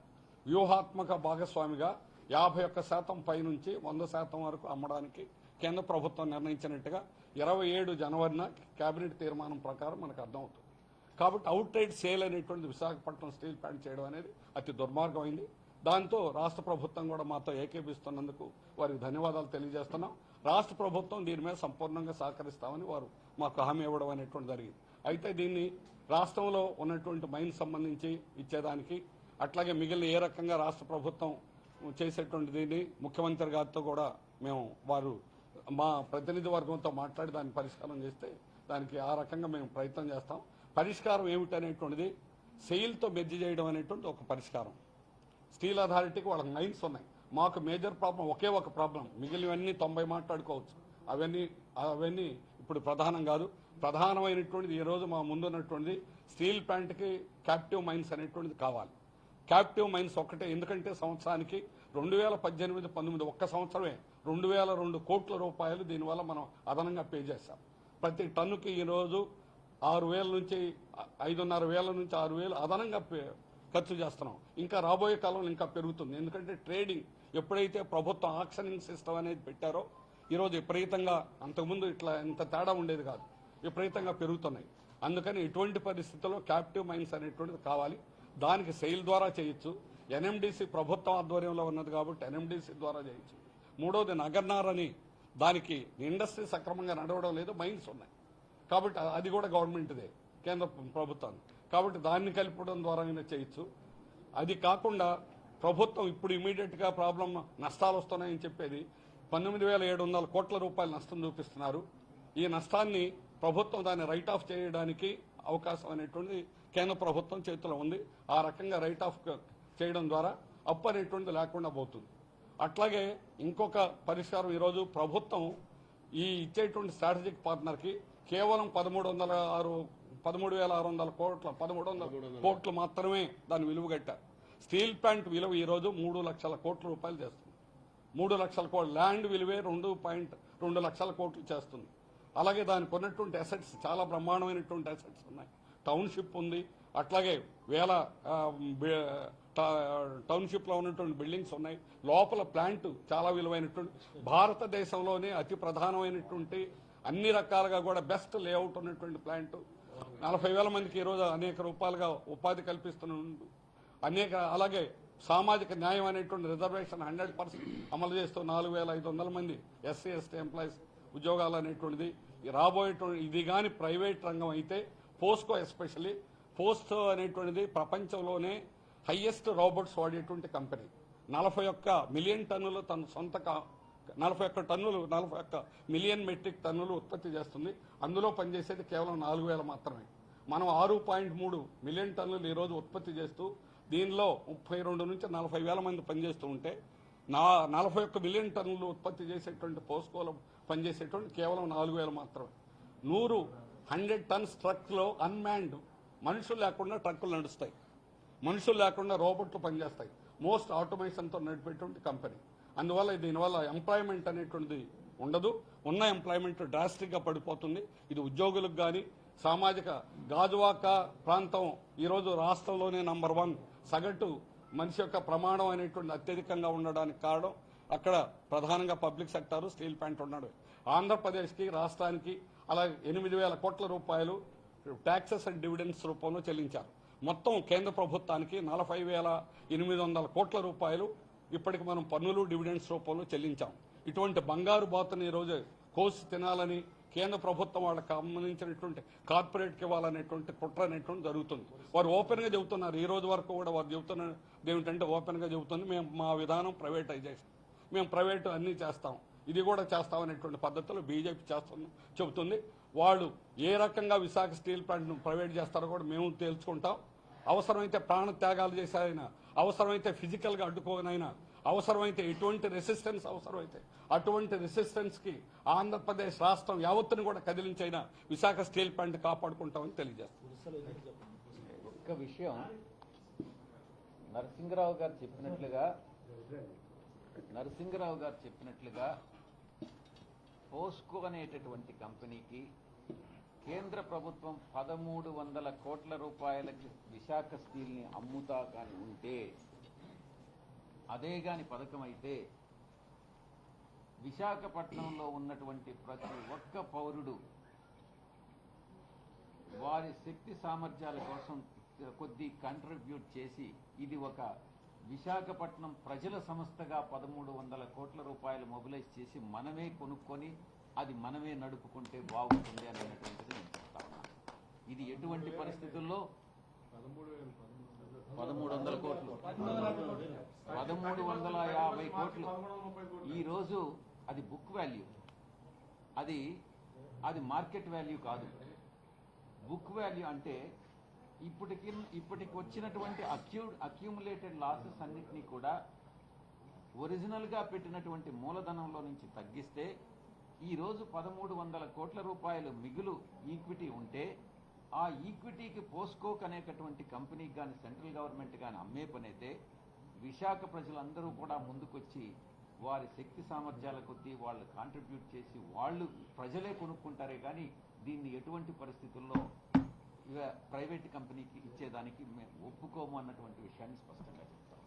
వ్యూహాత్మక భాగస్వామిగా 51% పైనుంచి 100% వరకు అమ్మడానికి కేంద్ర ప్రభుత్వం నిర్ణయించినట్టుగా 27 జనవరిన కేబినెట్ తీర్మానం ప్రకారం మనకు అర్థమవుతుంది. కాబట్టి అవుట్ రైట్ సేల్ అనేటువంటి విశాఖపట్నం స్టీల్ ప్లాంట్ చేయడం అనేది అతి దుర్మార్గమైంది. దాంతో రాష్ట్ర ప్రభుత్వం కూడా మాతో ఏకీపిస్తున్నందుకు వారికి ధన్యవాదాలు తెలియజేస్తున్నాం. రాష్ట్ర ప్రభుత్వం దీని మీద సంపూర్ణంగా సహకరిస్తామని వారు మాకు హామీ ఇవ్వడం అనేటువంటి జరిగింది. అయితే దీన్ని రాష్ట్రంలో ఉన్నటువంటి మైన్ సంబంధించి ఇచ్చేదానికి, అట్లాగే మిగిలిన ఏ రకంగా రాష్ట్ర ప్రభుత్వం చేసేటువంటి దీన్ని ముఖ్యమంత్రి గారితో కూడా మేము వారు మా ప్రతినిధి వర్గంతో మాట్లాడి దాన్ని పరిష్కారం చేస్తే దానికి ఆ రకంగా మేము ప్రయత్నం చేస్తాం. పరిష్కారం ఏమిటనేటువంటిది సెయిల్తో మెర్జ్ చేయడం అనేటువంటి ఒక పరిష్కారం. స్టీల్ అథారిటీకి వాళ్ళకి మైన్స్ ఉన్నాయి. మాకు మేజర్ ప్రాబ్లం ఒకే ఒక ప్రాబ్లం, మిగిలినవన్నీ 90 మాట్లాడుకోవచ్చు. అవన్నీ ఇప్పుడు ప్రధానం కాదు. ప్రధానమైనటువంటిది ఈరోజు మా ముందున్నటువంటిది స్టీల్ ప్లాంట్కి క్యాప్టివ్ మైన్స్ అనేటువంటిది కావాలి. క్యాప్టివ్ మైన్స్ ఒక్కటే, ఎందుకంటే సంవత్సరానికి 2018-19 ఒక్క సంవత్సరమే 2,002 కోట్ల రూపాయలు దీనివల్ల మనం అదనంగా పే చేస్తాం. ప్రతి టన్నుకి ఈరోజు 6,000 నుంచి 5,500 నుంచి 6,000 అదనంగా ఖర్చు చేస్తున్నాం. ఇంకా రాబోయే కాలంలో ఇంకా పెరుగుతుంది. ఎందుకంటే ట్రేడింగ్ ఎప్పుడైతే ప్రభుత్వం ఆక్షనింగ్ సిస్టమ్ అనేది పెట్టారో ఈరోజు విపరీతంగా, అంతకుముందు ఇట్లా ఇంత తేడా ఉండేది కాదు, విపరీతంగా పెరుగుతున్నాయి. అందుకని ఇటువంటి పరిస్థితుల్లో క్యాప్టివ్ మైన్స్ అనేటువంటిది కావాలి. దానికి సెయిల్ ద్వారా చేయొచ్చు. ఎన్ఎండిసి ప్రభుత్వం ఆధ్వర్యంలో ఉన్నది కాబట్టి ఎన్ఎండిసి ద్వారా చేయొచ్చు. మూడోది నగర్నార్ అని, దానికి ఇండస్ట్రీ సక్రమంగా నడవడం లేదు, మైన్స్ ఉన్నాయి కాబట్టి అది కూడా గవర్నమెంట్దే, కేంద్ర ప్రభుత్వాన్ని. కాబట్టి దాన్ని కలపడం ద్వారా చేయొచ్చు. అది కాకుండా ప్రభుత్వం ఇప్పుడు ఇమీడియట్గా ప్రాబ్లం నష్టాలు వస్తున్నాయని చెప్పేది 19,700 కోట్ల రూపాయల నష్టం చూపిస్తున్నారు. ఈ నష్టాన్ని ప్రభుత్వం దాన్ని రైట్ ఆఫ్ చేయడానికి అవకాశం అనేటువంటిది కేంద్ర ప్రభుత్వం చేతిలో ఉంది. ఆ రకంగా రైట్ ఆఫ్ చేయడం ద్వారా అప్పు అనేటువంటిది లేకుండా పోతుంది. అట్లాగే ఇంకొక పరిష్కారం, ఈరోజు ప్రభుత్వం ఈ ఇచ్చేటువంటి స్ట్రాటజిక్ పార్ట్నర్కి కేవలం 13,600 కోట్లు మాత్రమే దాని విలువ కట్టారు. స్టీల్ ప్లాంట్ విలువ ఈరోజు 3 లక్షల కోట్ల రూపాయలు చేస్తుంది. 3 లక్షల కోట్లు, ల్యాండ్ విలువే 2.2 లక్షల కోట్లు చేస్తుంది. అలాగే దానికి ఉన్నటువంటి అసెట్స్ చాలా బ్రహ్మాండమైనటువంటి అసెట్స్ ఉన్నాయి. టౌన్షిప్ ఉంది, అట్లాగే వేల టౌన్షిప్లో ఉన్నటువంటి బిల్డింగ్స్ ఉన్నాయి. లోపల ప్లాంట్ చాలా విలువైనటువంటి, భారతదేశంలోనే అతి ప్రధానమైనటువంటి అన్ని రకాలుగా కూడా బెస్ట్ లేఅవుట్ ఉన్నటువంటి ప్లాంట్. 40,000 మందికి ఈరోజు అనేక రూపాయలుగా ఉపాధి కల్పిస్తున్న అలాగే సామాజిక న్యాయం అనేటువంటి రిజర్వేషన్ 100% అమలు చేస్తూ 4,500 మంది ఎస్సీ ఎస్టీ ఎంప్లాయీస్ ఉద్యోగాలు అనేటువంటిది రాబోయేటువంటి. ఇది కానీ ప్రైవేట్ రంగం అయితే పోస్కో, ఎస్పెషల్లీ పోస్కో అనేటువంటిది ప్రపంచంలోనే హైయెస్ట్ రోబోట్స్ వాడేటువంటి కంపెనీ. 41 మిలియన్ టన్నులు తన సొంత 41 మిలియన్ మెట్రిక్ టన్నులు ఉత్పత్తి చేస్తుంది. అందులో పనిచేసేది కేవలం 4,000 మాత్రమే. మనం 6.3 మిలియన్ టన్నులు ఈరోజు ఉత్పత్తి చేస్తూ దీనిలో 32 నుంచి 40,000 మంది పనిచేస్తూ ఉంటే 41 మిలియన్ టన్నులు ఉత్పత్తి చేసేటువంటి పోస్కోలో పనిచేసేటువంటి కేవలం 4,000 మాత్రమే. 100 టన్స్ ట్రక్లో అన్మ్యాన్డ్, మనుషులు లేకుండా ట్రక్కులు నడుస్తాయి, మనుషులు లేకుండా రోబోట్లు పనిచేస్తాయి. మోస్ట్ ఆటోమేషన్తో నడిపేటువంటి కంపెనీ. అందువల్ల దీనివల్ల ఎంప్లాయ్మెంట్ అనేటువంటిది ఉండదు. ఉన్న ఎంప్లాయ్మెంట్ డ్రాస్టిక్గా పడిపోతుంది. ఇది ఉద్యోగులకు కానీ సామాజిక గాజువాక ప్రాంతం ఈరోజు రాష్ట్రంలోనే నంబర్ 1 సగటు మనిషి యొక్క ప్రమాణం అనేటువంటి అత్యధికంగా ఉండడానికి కారణం అక్కడ ప్రధానంగా పబ్లిక్ సెక్టారు స్టీల్ ప్లాంట్ ఉన్నాడు. ఆంధ్రప్రదేశ్కి, రాష్ట్రానికి అలా 8,000 కోట్ల రూపాయలు ట్యాక్సెస్ అండ్ డివిడెండ్స్ రూపంలో చెల్లించారు. మొత్తం కేంద్ర ప్రభుత్వానికి 40,800 కోట్ల రూపాయలు ఇప్పటికి మనం పన్నులు డివిడెండ్స్ రూపంలో చెల్లించాం. ఇటువంటి బంగారు బాతుని ఈరోజు కోసి తినాలని కేంద్ర ప్రభుత్వం వాళ్ళకి సంబంధించినటువంటి కార్పొరేట్కి ఇవ్వాలనేటువంటి కుట్ర అనేటువంటి జరుగుతుంది. వారు ఓపెన్గా చెబుతున్నారు. ఈ రోజు వరకు కూడా వారు చెబుతున్నారు ఏమిటంటే ఓపెన్గా చెబుతుంది, మేము మా విధానం ప్రైవేటైజేషన్, మేము ప్రైవేటు అన్నీ చేస్తాం. ఇది కూడా చేస్తామనేటువంటి పద్ధతిలో బీజేపీ చెబుతుంది. వాళ్ళు ఏ రకంగా విశాఖ స్టీల్ ప్లాంట్ను ప్రైవేట్ చేస్తారో కూడా మేము తేల్చుకుంటాం. అవసరమైతే ప్రాణ త్యాగాలు చేశారైనా, అవసరమైతే ఫిజికల్గా అడ్డుకోనైనా, అవసరమైతే ఎటువంటి రెసిస్టెన్స్ అవసరమైతే అటువంటి రెసిస్టెన్స్కి ఆంధ్రప్రదేశ్ రాష్ట్రం యావత్తును కూడా కదిలించైనా విశాఖ స్టీల్ ప్లాంట్ కాపాడుకుంటామని తెలియజేస్తాం. ఒక్క విషయం నరసింగరావు గారు చెప్పినట్లుగా పోస్కో అనేటటువంటి కంపెనీకి కేంద్ర ప్రభుత్వం 1300 కోట్ల రూపాయలకి విశాఖ స్టీల్ని అమ్ముతా కానీ ఉంటే, అదే గాని పథకం అయితే విశాఖపట్నంలో ఉన్నటువంటి ప్రతి ఒక్క పౌరుడు వారి శక్తి సామర్థ్యాల కోసం కొద్ది కంట్రిబ్యూట్ చేసి ఇది ఒక విశాఖపట్నం ప్రజల సంస్థగా 1300 కోట్ల రూపాయలు మొబిలైజ్ చేసి మనమే కొనుక్కొని అది మనమే నడుపుకుంటే బాగుంటుంది అనేటువంటిది నేను చెప్తా ఉన్నాను. ఇది ఎటువంటి పరిస్థితుల్లో 1300 కోట్లు 1350 కోట్లు ఈరోజు అది బుక్ వాల్యూ, అది మార్కెట్ వాల్యూ కాదు. బుక్ వాల్యూ అంటే ఇప్పటికి వచ్చినటువంటి అక్యూములేటెడ్ లాసెస్ అన్నిటినీ కూడా ఒరిజినల్గా పెట్టినటువంటి మూలధనంలో నుంచి తగ్గిస్తే ఈరోజు 1300 కోట్ల రూపాయలు మిగులు ఈక్విటీ ఉంటే, ఆ ఈక్విటీకి పోస్కోక్ అనేటటువంటి కంపెనీకి కానీ సెంట్రల్ గవర్నమెంట్ కానీ అమ్మే పనైతే విశాఖ ప్రజలందరూ కూడా ముందుకొచ్చి వారి శక్తి సామర్థ్యాల కొద్దీ వాళ్ళు కాంట్రిబ్యూట్ చేసి వాళ్ళు ప్రజలే కొనుక్కుంటారే కానీ దీన్ని ఎటువంటి పరిస్థితుల్లో ప్రైవేట్ కంపెనీకి ఇచ్చేదానికి మేము ఒప్పుకోము అన్నటువంటి విషయాన్ని స్పష్టంగా చెప్తాం.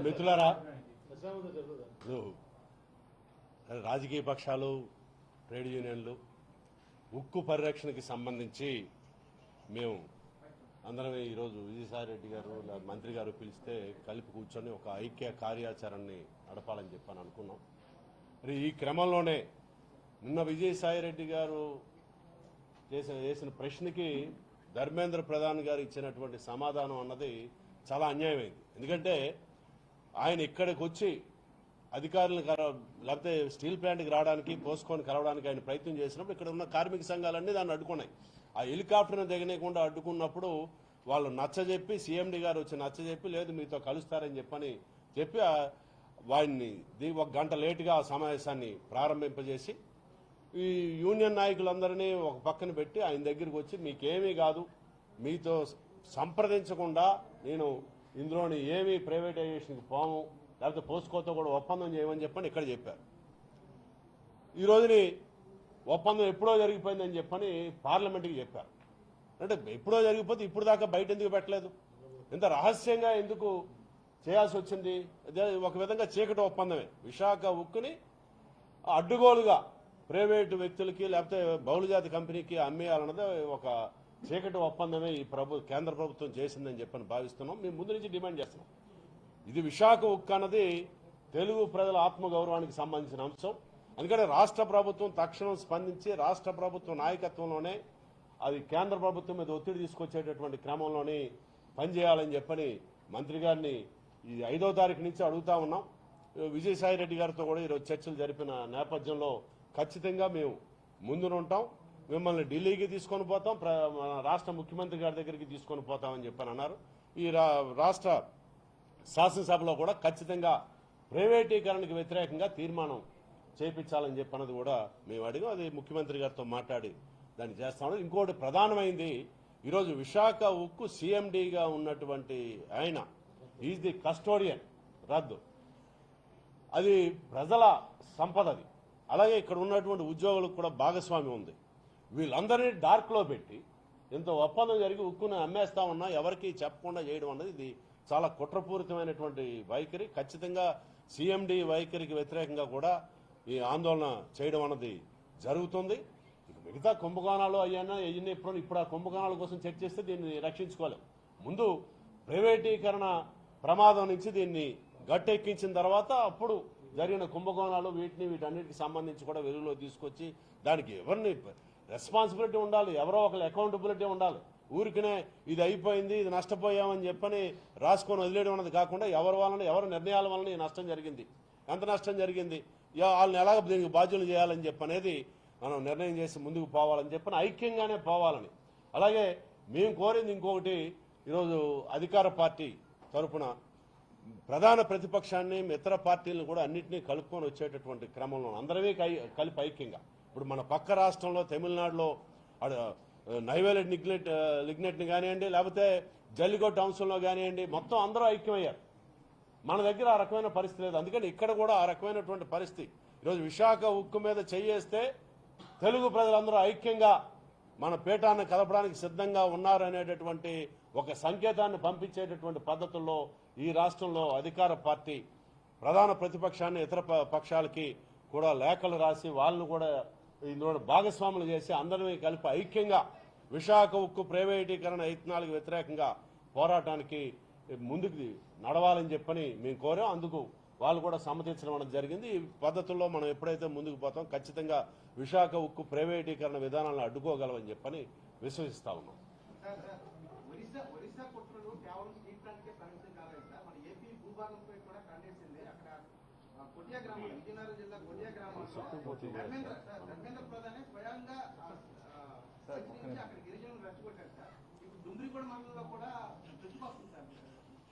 మిత్రులారా, రాజకీయ పక్షాలు, ట్రేడ్ యూనియన్లు ఉక్కు పరిరక్షణకి సంబంధించి మేము అందరం ఈరోజు విజయసాయిరెడ్డి గారు మంత్రి గారు పిలిస్తే కలిపి కూర్చొని ఒక ఐక్య కార్యాచరణని నడపాలని చెప్పని అనుకున్నాం. మరి ఈ క్రమంలోనే నిన్న విజయసాయిరెడ్డి గారు చేసిన ప్రశ్నకి ధర్మేంద్ర ప్రధాన్ గారు ఇచ్చినటువంటి సమాధానం అన్నది చాలా అన్యాయమైంది. ఎందుకంటే ఆయన ఇక్కడికి వచ్చి అధికారులను లేకపోతే స్టీల్ ప్లాంట్కి రావడానికి, పోస్కోని కలవడానికి ఆయన ప్రయత్నం చేసినప్పుడు ఇక్కడ ఉన్న కార్మిక సంఘాలన్నీ దాన్ని అడ్డుకున్నాయి. ఆ హెలికాప్టర్ను దిగనీయకుండా అడ్డుకున్నప్పుడు వాళ్ళు నచ్చజెప్పి, సీఎండీ గారు వచ్చి నచ్చజెప్పి లేదు మీతో కలుస్తారని చెప్పి వాడిని 1 గంట లేటుగా ఆ సమావేశాన్ని ప్రారంభింపజేసి ఈ యూనియన్ నాయకులందరినీ ఒక పక్కన పెట్టి ఆయన దగ్గరికి వచ్చి మీకేమీ కాదు, మీతో సంప్రదించకుండా నేను ఇందులోని ఏమీ ప్రైవేటైజేషన్కి పోము, లేకపోతే పోస్కోతో కూడా ఒప్పందం చేయమని చెప్పని ఇక్కడ చెప్పారు. ఈ రోజుని ఒప్పందం ఎప్పుడో జరిగిపోయిందని చెప్పని పార్లమెంట్కి చెప్పారు. అంటే ఎప్పుడో జరిగిపోతే ఇప్పుడు దాకా బయట ఎందుకు పెట్టలేదు, ఇంత రహస్యంగా ఎందుకు చేయాల్సి వచ్చింది? ఒక విధంగా చీకటి ఒప్పందమే. విశాఖ ఉక్కుని అడ్డుగోలుగా ప్రైవేటు వ్యక్తులకి లేకపోతే బహుళజాతి కంపెనీకి అమ్మేయాలన్నది ఒక చీకటి ఒప్పందమే ఈ కేంద్ర ప్రభుత్వం చేసిందని చెప్పని భావిస్తున్నాం. మేము ముందు నుంచి డిమాండ్ చేస్తున్నాం. ఇది విశాఖ ఉక్కు అన్నది తెలుగు ప్రజల ఆత్మగౌరవానికి సంబంధించిన అంశం. అందుకని రాష్ట్ర ప్రభుత్వం తక్షణం స్పందించి రాష్ట్ర ప్రభుత్వ నాయకత్వంలోనే అది కేంద్ర ప్రభుత్వం మీద ఒత్తిడి తీసుకొచ్చేటటువంటి క్రమంలోనే పనిచేయాలని చెప్పని మంత్రి గారిని ఈ 5వ తారీఖు నుంచి అడుగుతా ఉన్నాం. విజయసాయిరెడ్డి గారితో కూడా ఈరోజు చర్చలు జరిపిన నేపథ్యంలో ఖచ్చితంగా మేము ముందునుంటాం. మిమ్మల్ని ఢిల్లీకి తీసుకొని పోతాం, రాష్ట్ర ముఖ్యమంత్రి గారి దగ్గరికి తీసుకొని పోతామని చెప్పని అన్నారు. ఈ రాష్ట్ర శాసనసభలో కూడా ఖచ్చితంగా ప్రైవేటీకరణకు వ్యతిరేకంగా తీర్మానం చేపించాలని చెప్పన్నది కూడా మేము అడిగాం. అది ముఖ్యమంత్రి గారితో మాట్లాడి దాన్ని చేస్తాము. ఇంకోటి ప్రధానమైంది, ఈరోజు విశాఖ ఉక్కు సీఎండీగా ఉన్నటువంటి ఆయన ఈజ్ ది కస్టోడియన్ రద్దు. అది ప్రజల సంపదది. అలాగే ఇక్కడ ఉన్నటువంటి ఉద్యోగులకు కూడా భాగస్వామ్యం ఉంది. వీళ్ళందరినీ డార్క్లో పెట్టి ఇంత ఒప్పందం జరిగి ఉక్కును అమ్మేస్తా ఉన్నా ఎవరికి చెప్పకుండా చేయడం అన్నది ఇది చాలా కుట్రపూరితమైనటువంటి వైఖరి. ఖచ్చితంగా సీఎండీ వైఖరికి వ్యతిరేకంగా కూడా ఈ ఆందోళన చేయడం అన్నది జరుగుతుంది. మిగతా కుంభకోణాలు అయ్యానా ఇప్పుడు ఆ కుంభకోణాల కోసం చర్చిస్తే దీన్ని రక్షించుకోలేం. ముందు ప్రైవేటీకరణ ప్రమాదం నుంచి దీన్ని గట్టెక్కించిన తర్వాత అప్పుడు జరిగిన కుంభకోణాలు వీటన్నిటికి సంబంధించి కూడా వెలుగులో తీసుకొచ్చి దానికి ఎవరిని రెస్పాన్సిబిలిటీ ఉండాలి, ఎవరో ఒకరు అకౌంటబిలిటీ ఉండాలి. ఊరికనే ఇది అయిపోయింది, ఇది నష్టపోయామని చెప్పని రాసుకొని వదిలేయడం అన్నది కాకుండా ఎవరి నిర్ణయాల వలన ఈ నష్టం జరిగింది, ఎంత నష్టం జరిగింది, వాళ్ళని ఎలాగ దీనికి బాధ్యులు చేయాలని చెప్పనేది మనం నిర్ణయం చేసి ముందుకు పోవాలని చెప్పని ఐక్యంగానే పోవాలని. అలాగే మేము కోరింది ఇంకొకటి, ఈరోజు అధికార పార్టీ తరఫున ప్రధాన ప్రతిపక్షాన్ని ఇతర పార్టీలను కూడా అన్నింటినీ కలుపుకొని వచ్చేటటువంటి క్రమంలో అందరమే కలిపి ఐక్యంగా, ఇప్పుడు మన పక్క రాష్ట్రంలో తమిళనాడులో నైవేలి లిగ్నెట్ని కానివ్వండి, లేకపోతే జల్లిగొట్టు అంశంలో కానివ్వండి, మొత్తం అందరూ ఐక్యమయ్యారు. మన దగ్గర ఆ రకమైన పరిస్థితి లేదు. అందుకని ఇక్కడ కూడా ఆ రకమైనటువంటి పరిస్థితి. ఈరోజు విశాఖ ఉక్కు మీద చేయేస్తే తెలుగు ప్రజలందరూ ఐక్యంగా మన పీఠాన్ని కదపడానికి సిద్ధంగా ఉన్నారనేటటువంటి ఒక సంకేతాన్ని పంపించేటటువంటి పద్ధతుల్లో ఈ రాష్ట్రంలో అధికార పార్టీ ప్రధాన ప్రతిపక్షాన్ని ఇతర పక్షాలకి కూడా లేఖలు రాసి వాళ్ళను కూడా ఇందులో భాగస్వాములు చేసి అందరినీ కలిపి ఐక్యంగా విశాఖ ఉక్కు ప్రైవేటీకరణ యత్నాలకు వ్యతిరేకంగా పోరాటానికి ముందుకు నడవాలని చెప్పని మేము కోరాం. అందుకు వాళ్ళు కూడా సమ్మతించడం అనేది జరిగింది. ఈ పద్ధతుల్లో మనం ఎప్పుడైతే ముందుకు పోతాం ఖచ్చితంగా విశాఖ ఉక్కు ప్రైవేటీకరణ విధానాలను అడ్డుకోగలమని చెప్పని విశ్వసిస్తా ఉన్నాం. ఒరిస్సా కుట్రలు కేవలం స్టీల్ ప్లాంట్కే పరిమితం కాలేదు సార్, మన ఏపీ భూభాగంపై కూడా ఖండించింది. అక్కడ కొటియా గ్రామం, విజయనగరం జిల్లా కొటియా గ్రామంలో ధర్మేంద్ర ప్రధానే స్వయంగా అక్కడ గిరిజనులు రెచ్చగొట్టారు సార్. ఇప్పుడు డుమ్రిగూడ మండలంలో కూడా ప్రతిపక్షం సార్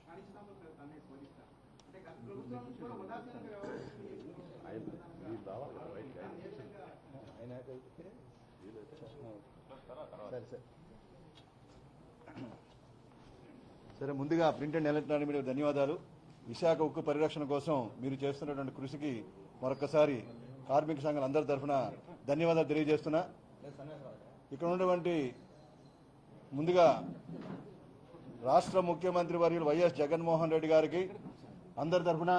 ఖండించినప్పుడు తన్నే పోలీసు అంటే గత ప్రభుత్వం నుంచి కూడా ఉదాసీనంగా సరే, ముందుగా ప్రింట్ అండ్ ఎలక్ట్రానిక్ మీడియా ధన్యవాదాలు. విశాఖ ఉక్కు పరిరక్షణ కోసం మీరు చేస్తున్నటువంటి కృషికి మరొకసారి కార్మిక సంఘాల అందరి తరఫున ధన్యవాదాలు తెలియజేస్తున్నా. ఇక్కడ ఉన్నటువంటి ముందుగా రాష్ట్ర ముఖ్యమంత్రి వర్యులు వైఎస్ జగన్మోహన్ రెడ్డి గారికి అందరి తరఫున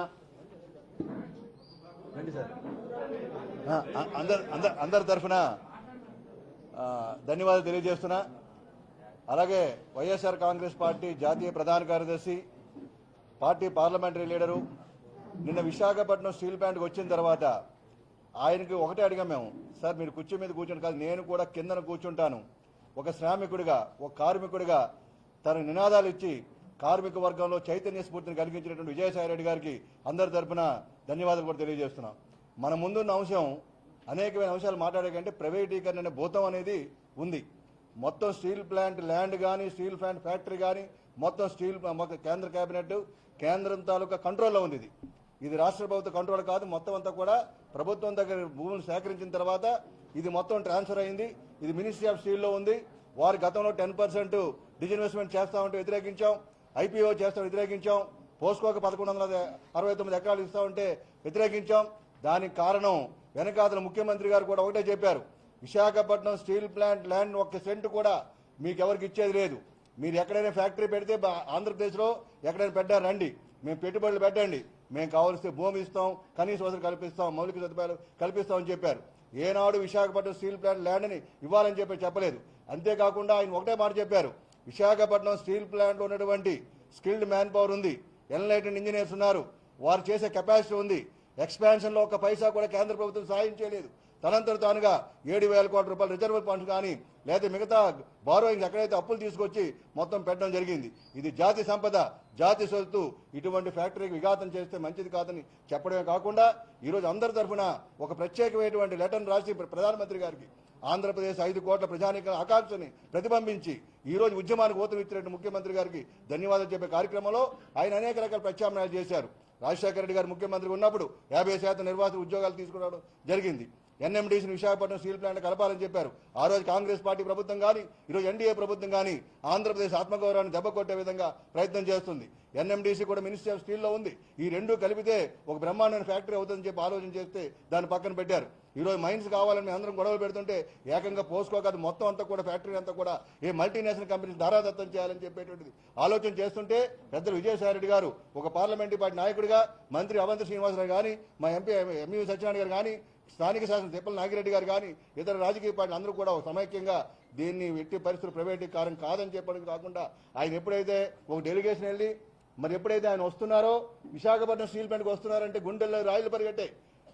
అందరి తరఫున ధన్యవాదాలు తెలియజేస్తున్నా. అలాగే వైఎస్ఆర్ కాంగ్రెస్ పార్టీ జాతీయ ప్రధాన కార్యదర్శి, పార్టీ పార్లమెంటరీ లీడరు నిన్న విశాఖపట్నం స్టీల్ ప్లాంట్కి వచ్చిన తర్వాత ఆయనకి ఒకటే అడిగాం మేము, సార్ మీరు కుర్చీ మీద కూర్చొని కాదు, నేను కూడా కిందన కూర్చుంటాను. ఒక శ్రామికుడిగా, ఒక కార్మికుడిగా తన నినాదాలు ఇచ్చి కార్మిక వర్గంలో చైతన్య స్ఫూర్తిని కలిగించినటువంటి విజయసాయిరెడ్డి గారికి అందరి తరఫున ధన్యవాదాలు కూడా తెలియజేస్తున్నాం. మన ముందున్న అంశం అనేకమైన అంశాలు మాట్లాడే కంటే ప్రైవేటీకరణ అనే భూతం అనేది ఉంది. మొత్తం స్టీల్ ప్లాంట్ ల్యాండ్ కానీ, స్టీల్ ప్లాంట్ ఫ్యాక్టరీ కానీ మొత్తం కేంద్ర కేబినెట్, కేంద్రం తాలూకా కంట్రోల్లో ఉంది. ఇది రాష్ట్ర ప్రభుత్వ కంట్రోల్ కాదు. మొత్తం అంతా కూడా ప్రభుత్వం దగ్గర భూములు సేకరించిన తర్వాత ఇది మొత్తం ట్రాన్స్ఫర్ అయింది. ఇది మినిస్ట్రీ ఆఫ్ స్టీల్లో ఉంది. వారి గతంలో 10% డిజిన్వెస్ట్మెంట్ చేస్తామంటే వ్యతిరేకించాం, ఐపీఓ చేస్తాం వ్యతిరేకించాం, పోస్కోకు 1169 ఎకరాలు ఇస్తామంటే వ్యతిరేకించాం. దానికి కారణం వెనకాతల ముఖ్యమంత్రి గారు కూడా ఒకటే చెప్పారు, Visakhapatnam steel plant land 1 cent కూడా మీకు ఎవరికి ఇచ్చేది లేదు. మీరు ఎక్కడైనా ఫ్యాక్టరీ పెడితే ఆంధ్రప్రదేశ్లో ఎక్కడైనా పెట్టారు రండి, మేము పెట్టుబడులు పెట్టండి, మేము కావాల్సిన భూమి ఇస్తాం, కనీస వసతులు కల్పిస్తాం, మౌలిక సదుపాయాలు కల్పిస్తామని చెప్పారు. ఏనాడు విశాఖపట్నం స్టీల్ ప్లాంట్ ల్యాండ్ని ఇవ్వాలని చెప్పలేదు. అంతేకాకుండా ఆయన ఒకటే మాట చెప్పారు, విశాఖపట్నం స్టీల్ ప్లాంట్లో ఉన్నటువంటి స్కిల్డ్ మ్యాన్ పవర్ ఉంది, ఎన్లైటెడ్ ఇంజనీర్స్ ఉన్నారు, వారు చేసే కెపాసిటీ ఉంది. ఎక్స్పాన్షన్లో 1 పైసా కూడా కేంద్ర ప్రభుత్వం సాయం చేయలేదు. తనంతట తానుగా 7,000 కోట్ల రూపాయలు రిజర్వ్ ఫండ్స్ కానీ లేదా మిగతా బారోయింగ్స్ ఎక్కడైతే అప్పులు తీసుకొచ్చి మొత్తం పెట్టడం జరిగింది. ఇది జాతి సంపద, జాతి సొత్తు. ఇటువంటి ఫ్యాక్టరీకి విఘాతం చేస్తే మంచిది కాదని చెప్పడమే కాకుండా ఈరోజు అందరి తరఫున ఒక ప్రత్యేకమైనటువంటి లెటర్ రాసి ప్రధానమంత్రి గారికి ఆంధ్రప్రదేశ్ 5 కోట్ల ప్రజానీక ఆకాంక్షని ప్రతిబింబించి ఈ రోజు ఉద్యమానికి ఊతం ఇచ్చినట్టు ముఖ్యమంత్రి గారికి ధన్యవాదాలు చెప్పే కార్యక్రమంలో ఆయన అనేక రకాల ప్రత్యామ్నాయాలు చేశారు. రాజశేఖర రెడ్డి గారు ముఖ్యమంత్రిగా ఉన్నప్పుడు 50% నిర్వాసిత ఉద్యోగాలు తీసుకురావడం జరిగింది. ఎన్ఎండీసీని విశాఖపట్నం స్టీల్ ప్లాంట్ కలపాలని చెప్పారు. ఆ రోజు కాంగ్రెస్ పార్టీ ప్రభుత్వం కానీ ఈరోజు ఎన్డీఏ ప్రభుత్వం కానీ ఆంధ్రప్రదేశ్ ఆత్మగౌరవాన్ని దెబ్బకొట్టే విధంగా ప్రయత్నం చేస్తుంది. ఎన్ఎండీసీ కూడా మినిస్ట్రీ ఆఫ్ స్టీల్లో ఉంది. ఈ రెండు కలిపితే ఒక బ్రహ్మాండమైన ఫ్యాక్టరీ అవుతుందని చెప్పి ఆలోచన చేస్తే దాన్ని పక్కన పెట్టారు. ఈరోజు మైన్స్ కావాలని మేము అందరం గొడవలు పెడుతుంటే ఏకంగా పోసుకోకాదు మొత్తం అంతా కూడా ఫ్యాక్టరీ అంతా కూడా ఏ మల్టీనేషనల్ కంపెనీస్ ధారాదత్తం చేయాలని చెప్పేటువంటిది ఆలోచన చేస్తుంటే పెద్దలు విజయసాయిరెడ్డి గారు ఒక పార్లమెంటరీ పార్టీ నాయకుడిగా, మంత్రి అవంతి శ్రీనివాసరావు కానీ, మా ఎంపీ ఎంఈ సత్యనారాయణ గారు కానీ, స్థానిక శాసన తిప్పల నాగిరెడ్డి గారు కానీ ఇతర రాజకీయ పార్టీలు అందరూ కూడా సమైక్యంగా దీన్ని ఎట్టి పరిస్థితులు ప్రైవేటీకరణ కాదని చెప్పడం కాకుండా ఆయన ఎప్పుడైతే ఒక డెలిగేషన్ వెళ్ళి మరి ఎప్పుడైతే ఆయన వస్తున్నారో విశాఖపట్నం స్టీల్ ప్లాంట్కి వస్తున్నారంటే గుండెల్లో రాయిలు పరిగెట్టాయి.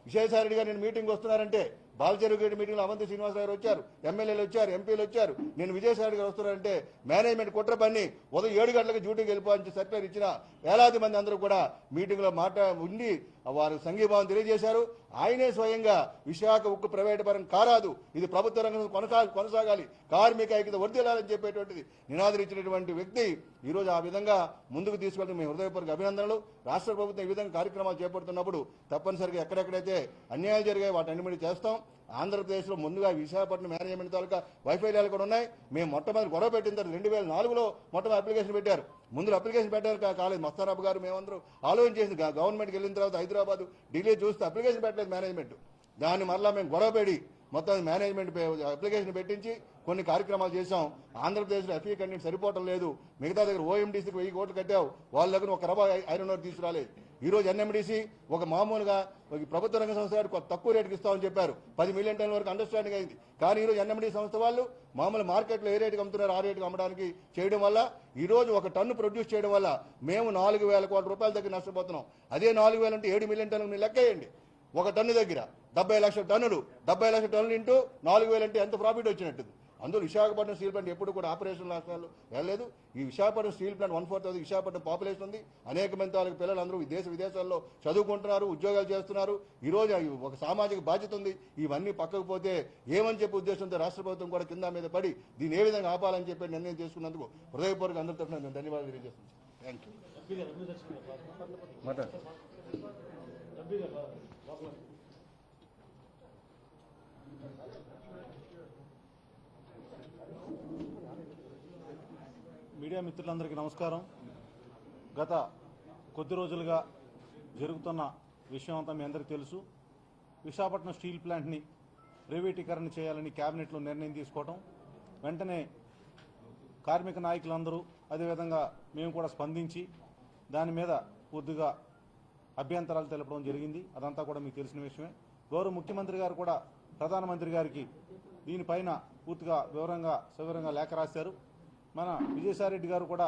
విజయసాయి రెడ్డి గారు నేను మీటింగ్ వస్తున్నారంటే బాలచెరువు గేట్ మీటింగ్లో అవంతి శ్రీనివాసరావు గారు వచ్చారు, ఎమ్మెల్యేలు వచ్చారు, ఎంపీలు వచ్చారు. నేను విజయసాయి రెడ్డి గారు వస్తున్నారంటే మేనేజ్మెంట్ కుట్ర పని ఉదయం 7 గంటలకు డ్యూటీకి వెళ్ళిపోవాలని సర్క్యులర్ ఇచ్చిన వేలాది మంది అందరూ కూడా మీటింగ్లో ఉండి వారు సంఘీభావం తెలియజేశారు. ఆయనే స్వయంగా విశాఖ ఉక్కు ప్రైవేటు పరం కారాదు, ఇది ప్రభుత్వ రంగం కొనసాగాలి, కార్మిక ఐక్యత వర్ధిల్లాలని చెప్పేటువంటిది నినాదం ఇచ్చినటువంటి వ్యక్తి ఈరోజు ఆ విధంగా ముందుకు తీసుకెళ్తున్న మీ హృదయపూర్వక అభినందనలు. రాష్ట్ర ప్రభుత్వం ఈ విధంగా కార్యక్రమాలు చేపడుతున్నప్పుడు తప్పనిసరిగా ఎక్కడెక్కడైతే అన్యాయాలు జరిగాయి వాటన్నిటి చేస్తాం. ఆంధ్రప్రదేశ్లో ముందుగా విశాఖపట్నం మేనేజ్మెంట్ తాలూకా వైఫల్యాలు కూడా ఉన్నాయి. మేము మొట్టమొదటి గొడవ పెట్టిన తర్వాత 2004లో మొట్టమొదటి అప్లికేషన్ పెట్టారు. ముందు అప్లికేషన్ పెట్టారు కాలేదు. మస్తారాబు గారు మేమందరూ ఆలోచన చేసి గవర్నమెంట్కి వెళ్ళిన తర్వాత హైదరాబాద్ ఢిల్లీ చూస్తే అప్లికేషన్ పెట్టలేదు మేనేజ్మెంట్. దాన్ని మరలా మేము గొడవ పెడి మొత్తం మేనేజ్మెంట్ అప్లికేషన్ పెట్టించి కొన్ని కార్యక్రమాలు చేశాం. ఆంధ్రప్రదేశ్లో ఎఫ్ఈ కంటెంట్ సరిపోవటం లేదు. మిగతా దగ్గర ఓఎండీసీకి 1000 కోట్లు కట్టావు, వాళ్ళ దగ్గర ఒక రూపాయి ఐరన్ ఓర్ తీసుకురాలేదు. ఈ రోజు ఎన్ఎండిసి ఒక మామూలుగా ప్రభుత్వ రంగ సంస్థ వారికి తక్కువ రేటుకి ఇస్తామని చెప్పారు. 10 మిలియన్ టన్నుల వరకు అండర్స్టాండింగ్ అయింది. కానీ ఈ రోజు ఎన్ఎండి సంస్థ వాళ్ళు మామూలు మార్కెట్లో ఏ రేటుకి అమ్ముతున్నారు ఆ రేటుకి అమ్మడానికి చేయడం వల్ల ఈ రోజు ఒక టన్ను ప్రొడ్యూస్ చేయడం వల్ల మేము 4,000 కోట్ల రూపాయల దగ్గర నష్టపోతున్నాం. అదే 4,000 అంటే 7 మిలియన్ టన్నులు మీరు లెక్కేయండి. ఒక టన్ను దగ్గర 70 లక్షల టన్నులు, 70 లక్షల టన్నులు ఇంటూ 4,000 అంటే ఎంత ప్రాఫిట్ వచ్చినట్టు. అందులో విశాఖపట్నం స్టీల్ ప్లాంట్ ఎప్పుడు కూడా ఆపరేషన్ రాష్ట్రాలు వెళ్ళలేదు. ఈ Visakhapatnam steel plant 1/4 Visakhapatnam population ఉంది. అనేక మంది తాలూకు పిల్లలు అందరూ దేశ విదేశాల్లో చదువుకుంటున్నారు, ఉద్యోగాలు చేస్తున్నారు. ఈ రోజు ఒక సామాజిక బాధ్యత ఉంది. ఇవన్నీ పక్కకు పోతే ఏమని చెప్పే ఉద్దేశంతో రాష్ట్ర ప్రభుత్వం కూడా కింద మీద పడి దీన్ని ఏ విధంగా ఆపాలని చెప్పి నిర్ణయం చేసుకున్నందుకు హృదయపూర్వక అందరి తరఫున నేను ధన్యవాదాలు తెలియజేస్తున్నాను. Thank you. మీడియా మిత్రులందరికీ నమస్కారం. గత కొద్ది రోజులుగా జరుగుతున్న విషయం అంతా మీ అందరికీ తెలుసు. విశాఖపట్నం స్టీల్ ప్లాంట్ని ప్రైవేటీకరణ చేయాలని కేబినెట్లో నిర్ణయం తీసుకోవడం, వెంటనే కార్మిక నాయకులందరూ అదేవిధంగా మేము కూడా స్పందించి దాని మీద పూర్తిగా అభ్యంతరాలు తెలపడం జరిగింది. అదంతా కూడా మీకు తెలిసిన విషయమే. గౌరవ ముఖ్యమంత్రి గారు కూడా ప్రధానమంత్రి గారికి దీనిపైన పూర్తిగా సవివరంగా లేఖ రాశారు. మన విజయసాయి రెడ్డి గారు కూడా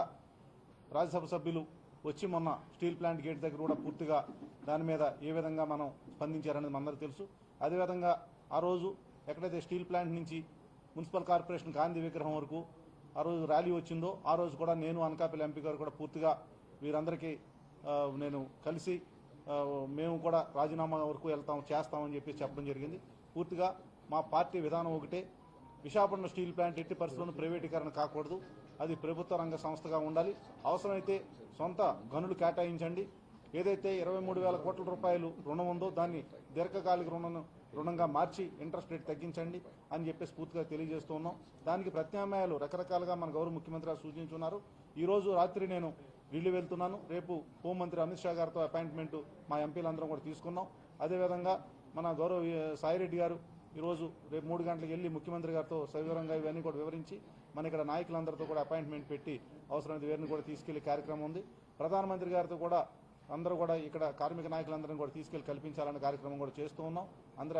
రాజ్యసభ సభ్యులు వచ్చి మొన్న స్టీల్ ప్లాంట్ గేట్ దగ్గర కూడా పూర్తిగా దాని మీద ఏ విధంగా మనం స్పందించారనేది మనందరికీ తెలుసు. అదేవిధంగా ఆ రోజు ఎక్కడైతే స్టీల్ ప్లాంట్ నుంచి మున్సిపల్ కార్పొరేషన్ గాంధీ విగ్రహం వరకు ఆ రోజు ర్యాలీ వచ్చిందో ఆ రోజు కూడా నేను అనకాపల్లి ఎంపీ గారు కూడా పూర్తిగా వీరందరికీ నేను కలిసి మేము కూడా రాజీనామా వరకు చేస్తామని చెప్పి చెప్పడం జరిగింది. పూర్తిగా మా పార్టీ విధానం ఒకటే, విశాఖపట్నం స్టీల్ ప్లాంట్ ఎట్టి పరిస్థితుల్లో ప్రైవేటీకరణ కాకూడదు, అది ప్రభుత్వ రంగ సంస్థగా ఉండాలి. అవసరమైతే సొంత గనులు కేటాయించండి. ఏదైతే 23,000 కోట్ల రూపాయలు రుణం ఉందో దాన్ని దీర్ఘకాలిక రుణంగా మార్చి ఇంట్రెస్ట్ రేట్ తగ్గించండి అని చెప్పేసి పూర్తిగా తెలియజేస్తూ ఉన్నాం. దానికి ప్రత్యామ్నాయాలు రకరకాలుగా మన గౌరవ ముఖ్యమంత్రి గారు సూచించున్నారు. ఈ రోజు రాత్రి నేను ఢిల్లీ వెళ్తున్నాను. రేపు హోంమంత్రి అమిత్ షా గారితో అపాయింట్మెంట్ మా ఎంపీలందరం కూడా తీసుకున్నాం. అదేవిధంగా మన గౌరవ సాయిరెడ్డి గారు ఈరోజు రేపు 3 గంటలకు వెళ్ళి ముఖ్యమంత్రి గారితో సవివరంగా ఇవన్నీ కూడా వివరించి మన ఇక్కడ నాయకులందరితో కూడా అపాయింట్మెంట్ పెట్టి అవసరమైన వేరుని కూడా తీసుకెళ్లే కార్యక్రమం ఉంది. ప్రధానమంత్రి గారితో కూడా అందరూ కూడా ఇక్కడ కార్మిక నాయకులందరినీ కూడా తీసుకెళ్లి కల్పించాలనే కార్యక్రమం కూడా చేస్తూ ఉన్నాం. అందరూ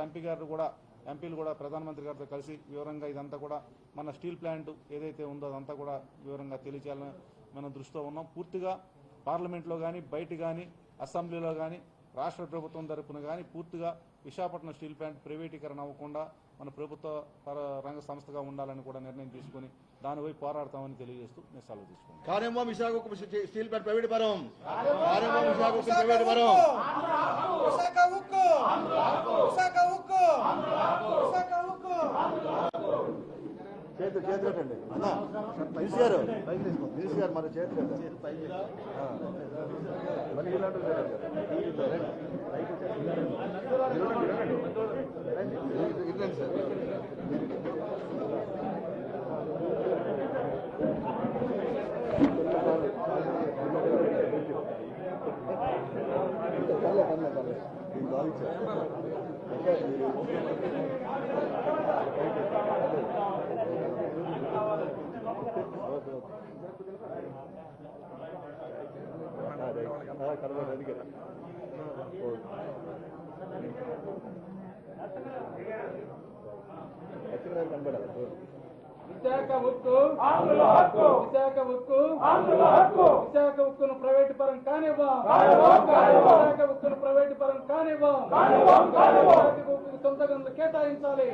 ఎంపీలు కూడా ప్రధానమంత్రి గారితో కలిసి వివరంగా ఇదంతా కూడా మన స్టీల్ ప్లాంట్ ఏదైతే ఉందో అదంతా కూడా వివరంగా తెలియచేయాలని మనం దృష్టితో ఉన్నాం. పూర్తిగా పార్లమెంట్లో కానీ బయట కానీ అసెంబ్లీలో కానీ రాష్ట్ర ప్రభుత్వం తరపున కానీ పూర్తిగా విశాఖపట్నం స్టీల్ ప్లాంట్ ప్రైవేటీకరణ అవ్వకుండా మన ప్రభుత్వ రంగ సంస్థగా ఉండాలని కూడా నిర్ణయం తీసుకుని దానిపై పోరాడతామని తెలియజేస్తూ నేను సెలవు తీసుకున్నాను. కారేమో విశాఖ స్టీల్ ప్లాంట్ ప్రైవేట్ పరం, కారేమో విశాఖ ప్రైవేట్ పరం. చేతులు పెట్టండి అన్న, మినిస్టర్ గారు మన చేతులు ఇదండి సార్. విశాఖ ఉక్కు విశాఖ ఉక్కును ప్రైవేట్ పరం కానివ్వం, విశాఖ ఉక్కును ప్రైవేటు పరం కానివ్వం, విశాఖ ఉక్కుకు సొంత గనులు కేటాయించాలి.